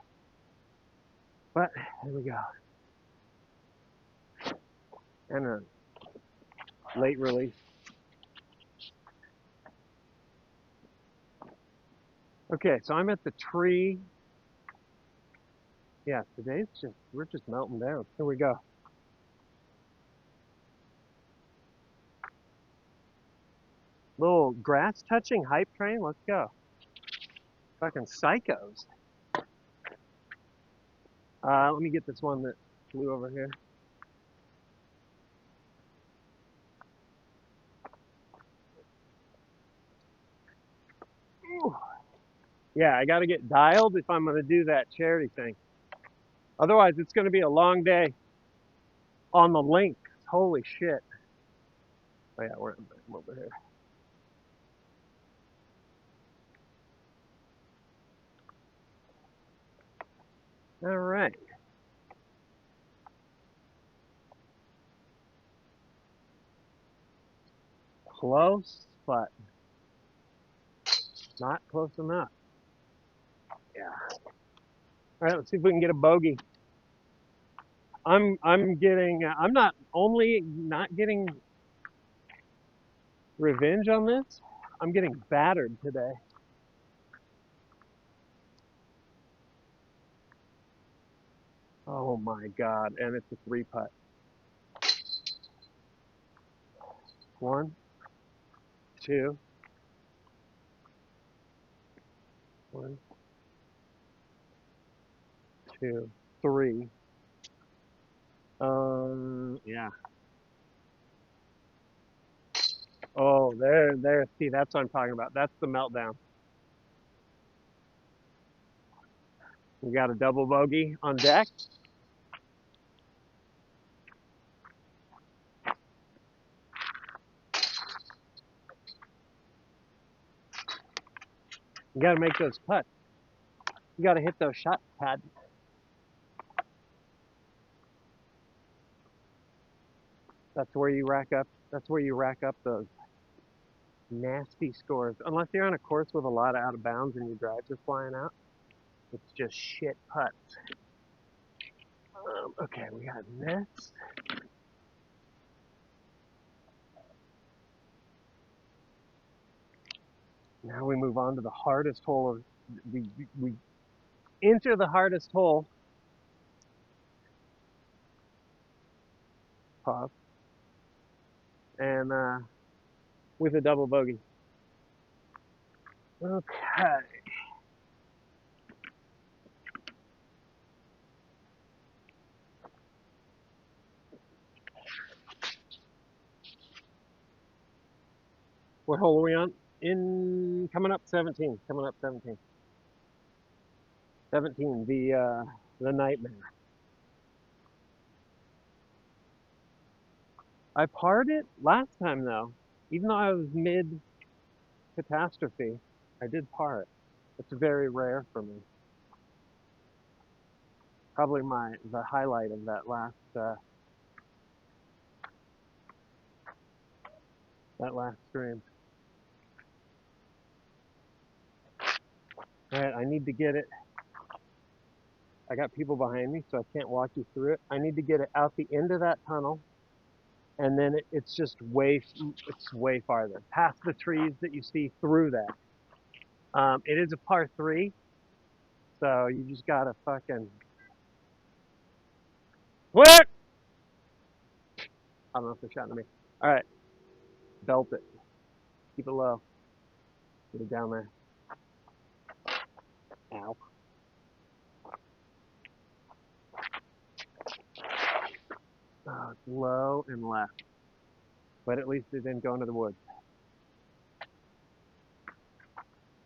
But here we go. And a late release. Okay, so I'm at the tree. Yeah, we're just melting down. Here we go. Little grass touching hype train. Let's go. Fucking psychos. Let me get this one that flew over here. Ooh. Yeah, I got to get dialed if I'm going to do that charity thing. Otherwise, it's going to be a long day on the links. Holy shit. Oh, yeah, I'm over here. All right. Close, but not close enough. Yeah. All right, let's see if we can get a bogey. I'm not only not getting revenge on this, I'm getting battered today. Oh my God. And it's a 3-putt. One, two, one, two, three. Yeah. Oh, there. See, that's what I'm talking about. That's the meltdown. We got a double bogey on deck. You got to make those putts. You got to hit those shot pads. That's where you rack up. That's where you rack up those nasty scores. Unless you're on a course with a lot of out of bounds and your drives are flying out, it's just shit putts. Okay, we got this. Now we move on to the hardest hole of we enter the hardest hole. Pause. And with a double bogey. Okay. What hole are we on? In coming up 17. Coming up 17. 17. The nightmare. I parred it last time though. Even though I was mid catastrophe, I did par it. It's very rare for me. Probably the highlight of that last stream. All right, I need to get it. I got people behind me, so I can't walk you through it. I need to get it out the end of that tunnel, and then it's just it's way farther past the trees that you see through that. It is a par 3, so you just gotta fucking what? I don't know if they're shouting at me. All right, belt it, keep it low, get it down there. Ow. It's low and left, but at least it didn't go into the woods.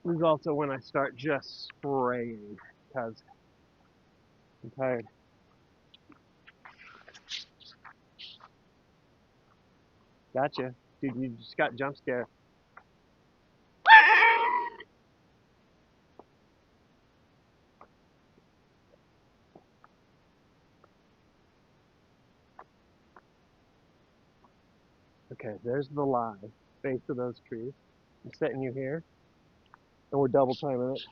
This is also when I start just spraying because I'm tired. Gotcha. Dude, you just got jump scared. Okay, there's the lie. Base of those trees. I'm setting you here, and we're double timing it.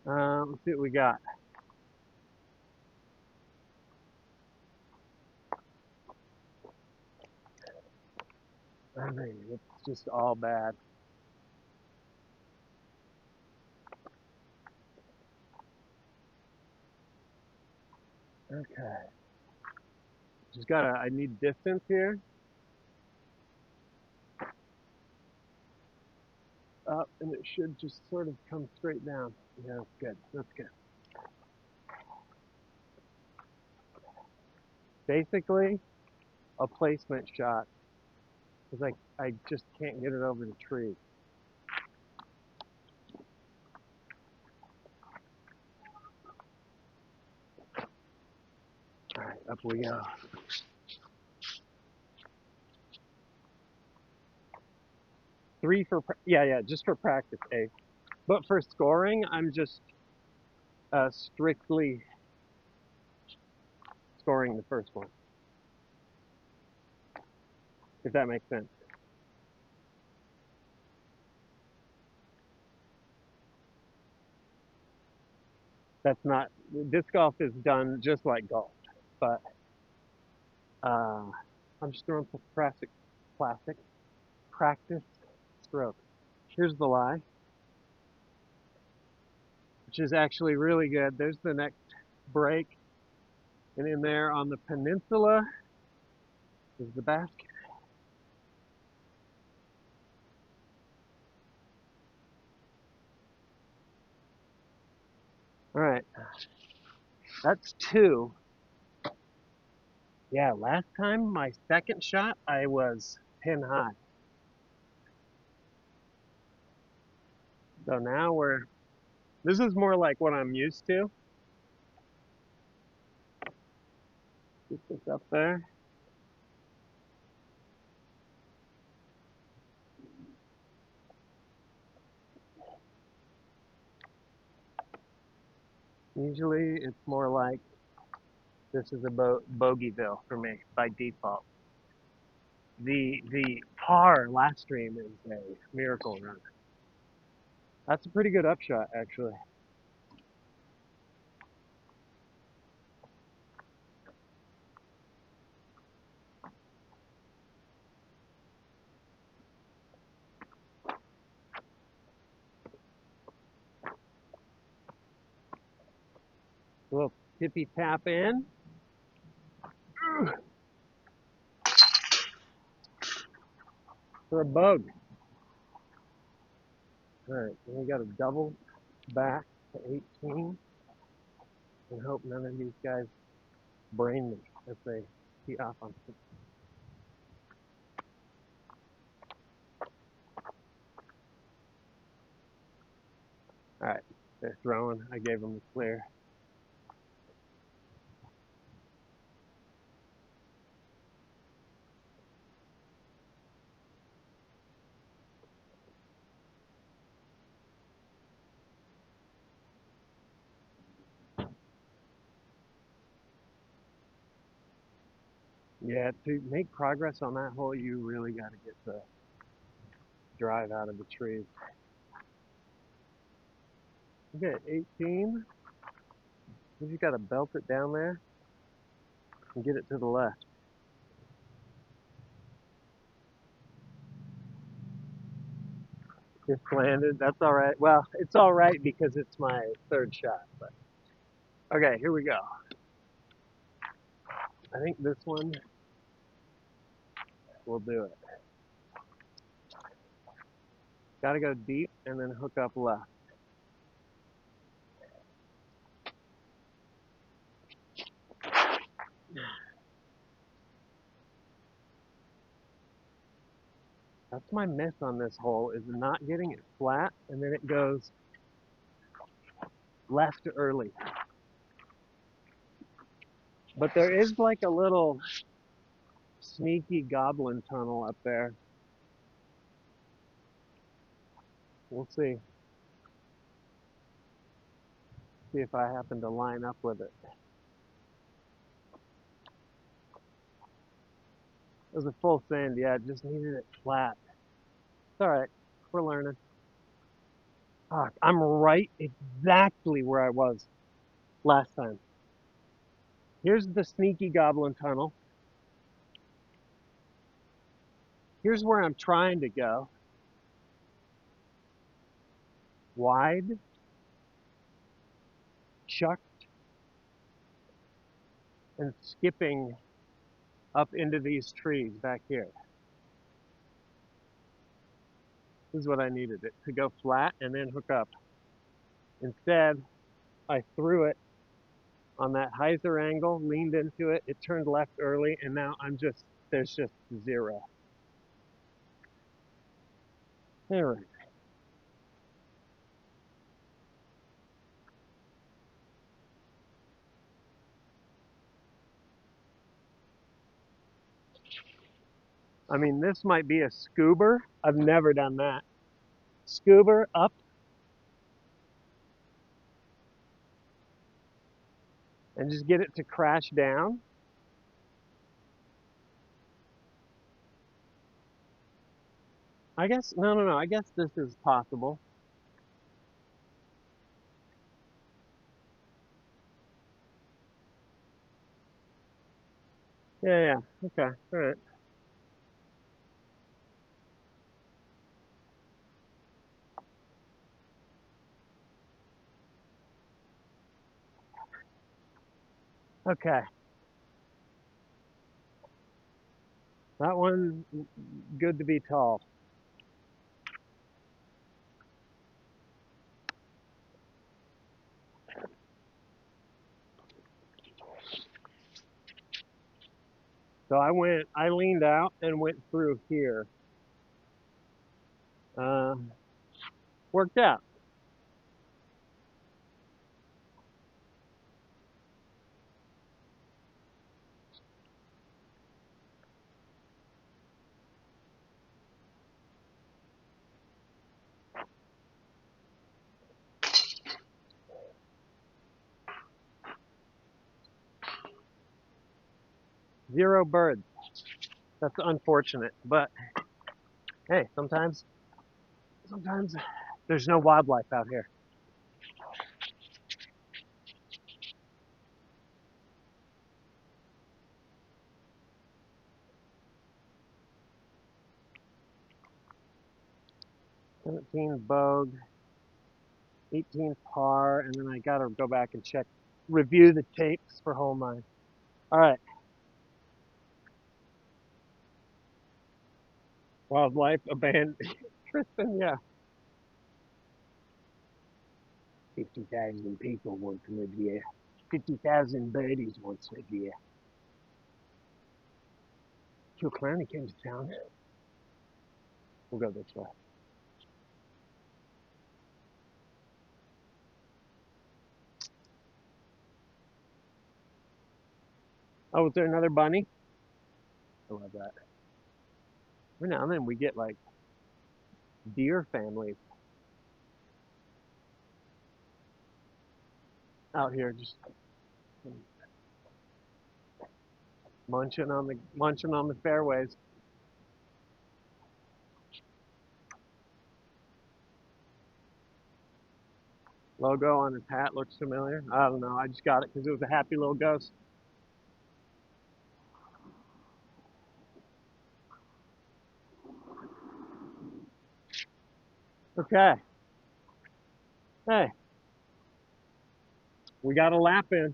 Let's see what we got. I mean, it's just all bad. Okay. Just gotta, I need distance here. Up, and it should just sort of come straight down. Yeah, that's good. That's good. Basically, a placement shot, because I just can't get it over the tree. All right, up we go. 3 for, yeah, just for practice, A. But for scoring, I'm just strictly scoring the first one, if that makes sense. That's not, disc golf is done just like golf, but I'm just throwing some plastic practice stroke. Here's the lie, which is actually really good. There's the next break, and in there on the peninsula is the basket. All right, that's 2. Yeah, last time my second shot, I was pin high. So now this is more like what I'm used to. Get this up there. Usually it's more like this is a bogeyville for me by default. The par last stream is a miracle run. That's a pretty good upshot, actually. A little tippy tap in. For a bog. All right, then we got a double back to 18 and hope none of these guys brain me as they tee off on. All right, they're throwing. I gave them the clear. Yeah, to make progress on that hole, you really got to get the drive out of the trees. Okay, 18. You just got to belt it down there and get it to the left. Just landed. That's all right. Well, it's all right because it's my third shot. But okay, here we go. I think this one will do it. Got to go deep and then hook up left. That's my miss on this hole, is not getting it flat and then it goes left early. But there is like a little sneaky goblin tunnel up there. We'll see. See if I happen to line up with it. It was a full send, yeah, just needed it flat. It's alright, we're learning. I'm right exactly where I was last time. Here's the sneaky goblin tunnel. Here's where I'm trying to go. Wide, chucked, and skipping up into these trees back here. This is what I needed it to go flat and then hook up. Instead, I threw it on that hyzer angle, leaned into it, it turned left early, and now there's just zero. Anyway. I mean, this might be a scuba. I've never done that. Scuba up and just get it to crash down. I guess, no. I guess this is possible. Yeah. Okay. All right. Okay. That one, good to be tall. So I leaned out and went through here. Uh, Worked out. 0 birds. That's unfortunate, but hey, sometimes there's no wildlife out here. '17 bogue, 18 par, and then I gotta go back and review the tapes for hole 9. All right, wildlife abandoned. Tristan, yeah. 50,000 people want to live here. 50,000 birdies want to live here. Kill Clowney came to town. We'll go this way. Oh, is there another bunny? I love that. Every now and then we get like deer families out here just munching on the fairways. Logo on his hat looks familiar. I don't know. I just got it because it was a happy little ghost. Okay. Hey, we got a lap in.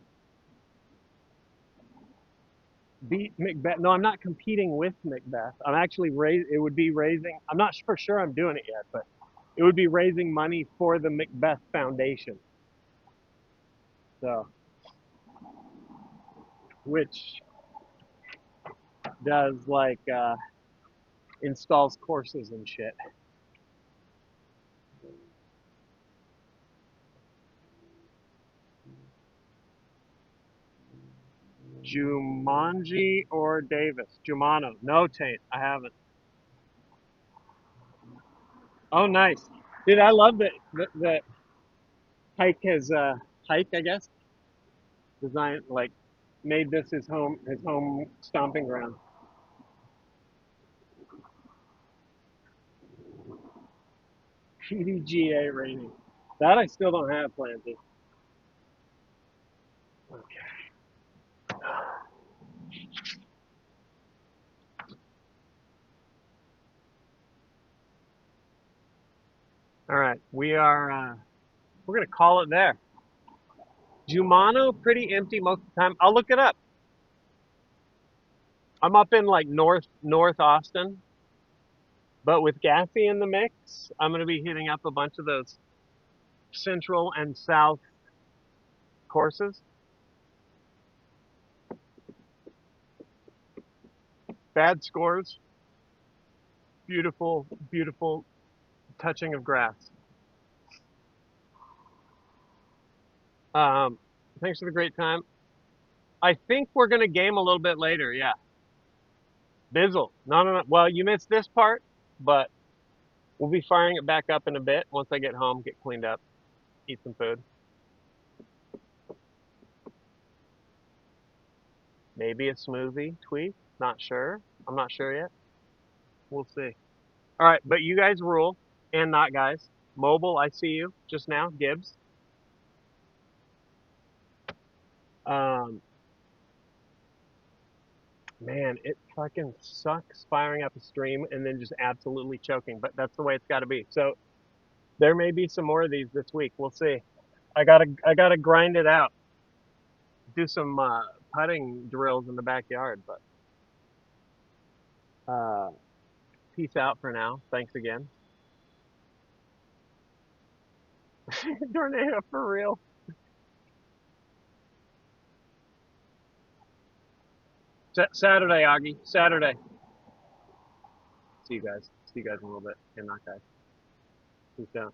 Beat Macbeth. No, I'm not competing with Macbeth. I'm actually It would be raising. I'm not for sure I'm doing it yet, but it would be raising money for the Macbeth Foundation. So, which does like installs courses and shit. Jumanji or Davis? Jumano. No, Tate. I haven't. Oh, nice. Dude, I love that Hike has Hike, I guess, designed like made this his home stomping ground. PDGA rating. That I still don't have, Planty. All right, we're gonna call it there. Jumano pretty empty most of the time. I'll look it up. I'm up in like North Austin, but with Gassy in the mix, I'm gonna be hitting up a bunch of those central and south courses. Bad scores, beautiful, beautiful touching of grass. Um, thanks for the great time. I think we're gonna game a little bit later. Yeah, Bizzle. No, no, no. Well, you missed this part, but we'll be firing it back up in a bit once I get home, get cleaned up, eat some food. Maybe a smoothie tweet. Not sure. I'm not sure yet. We'll see. All right, but you guys rule, and not guys. Mobile, I see you just now. Gibbs. Um, man, it fucking sucks firing up a stream and then just absolutely choking, but that's the way it's got to be. So there may be some more of these this week. We'll see. I gotta grind it out. Do some putting drills in the backyard, but peace out for now. Thanks again. Tornado for real. Saturday, Augie. Saturday. See you guys. See you guys in a little bit. And not guys. Peace out.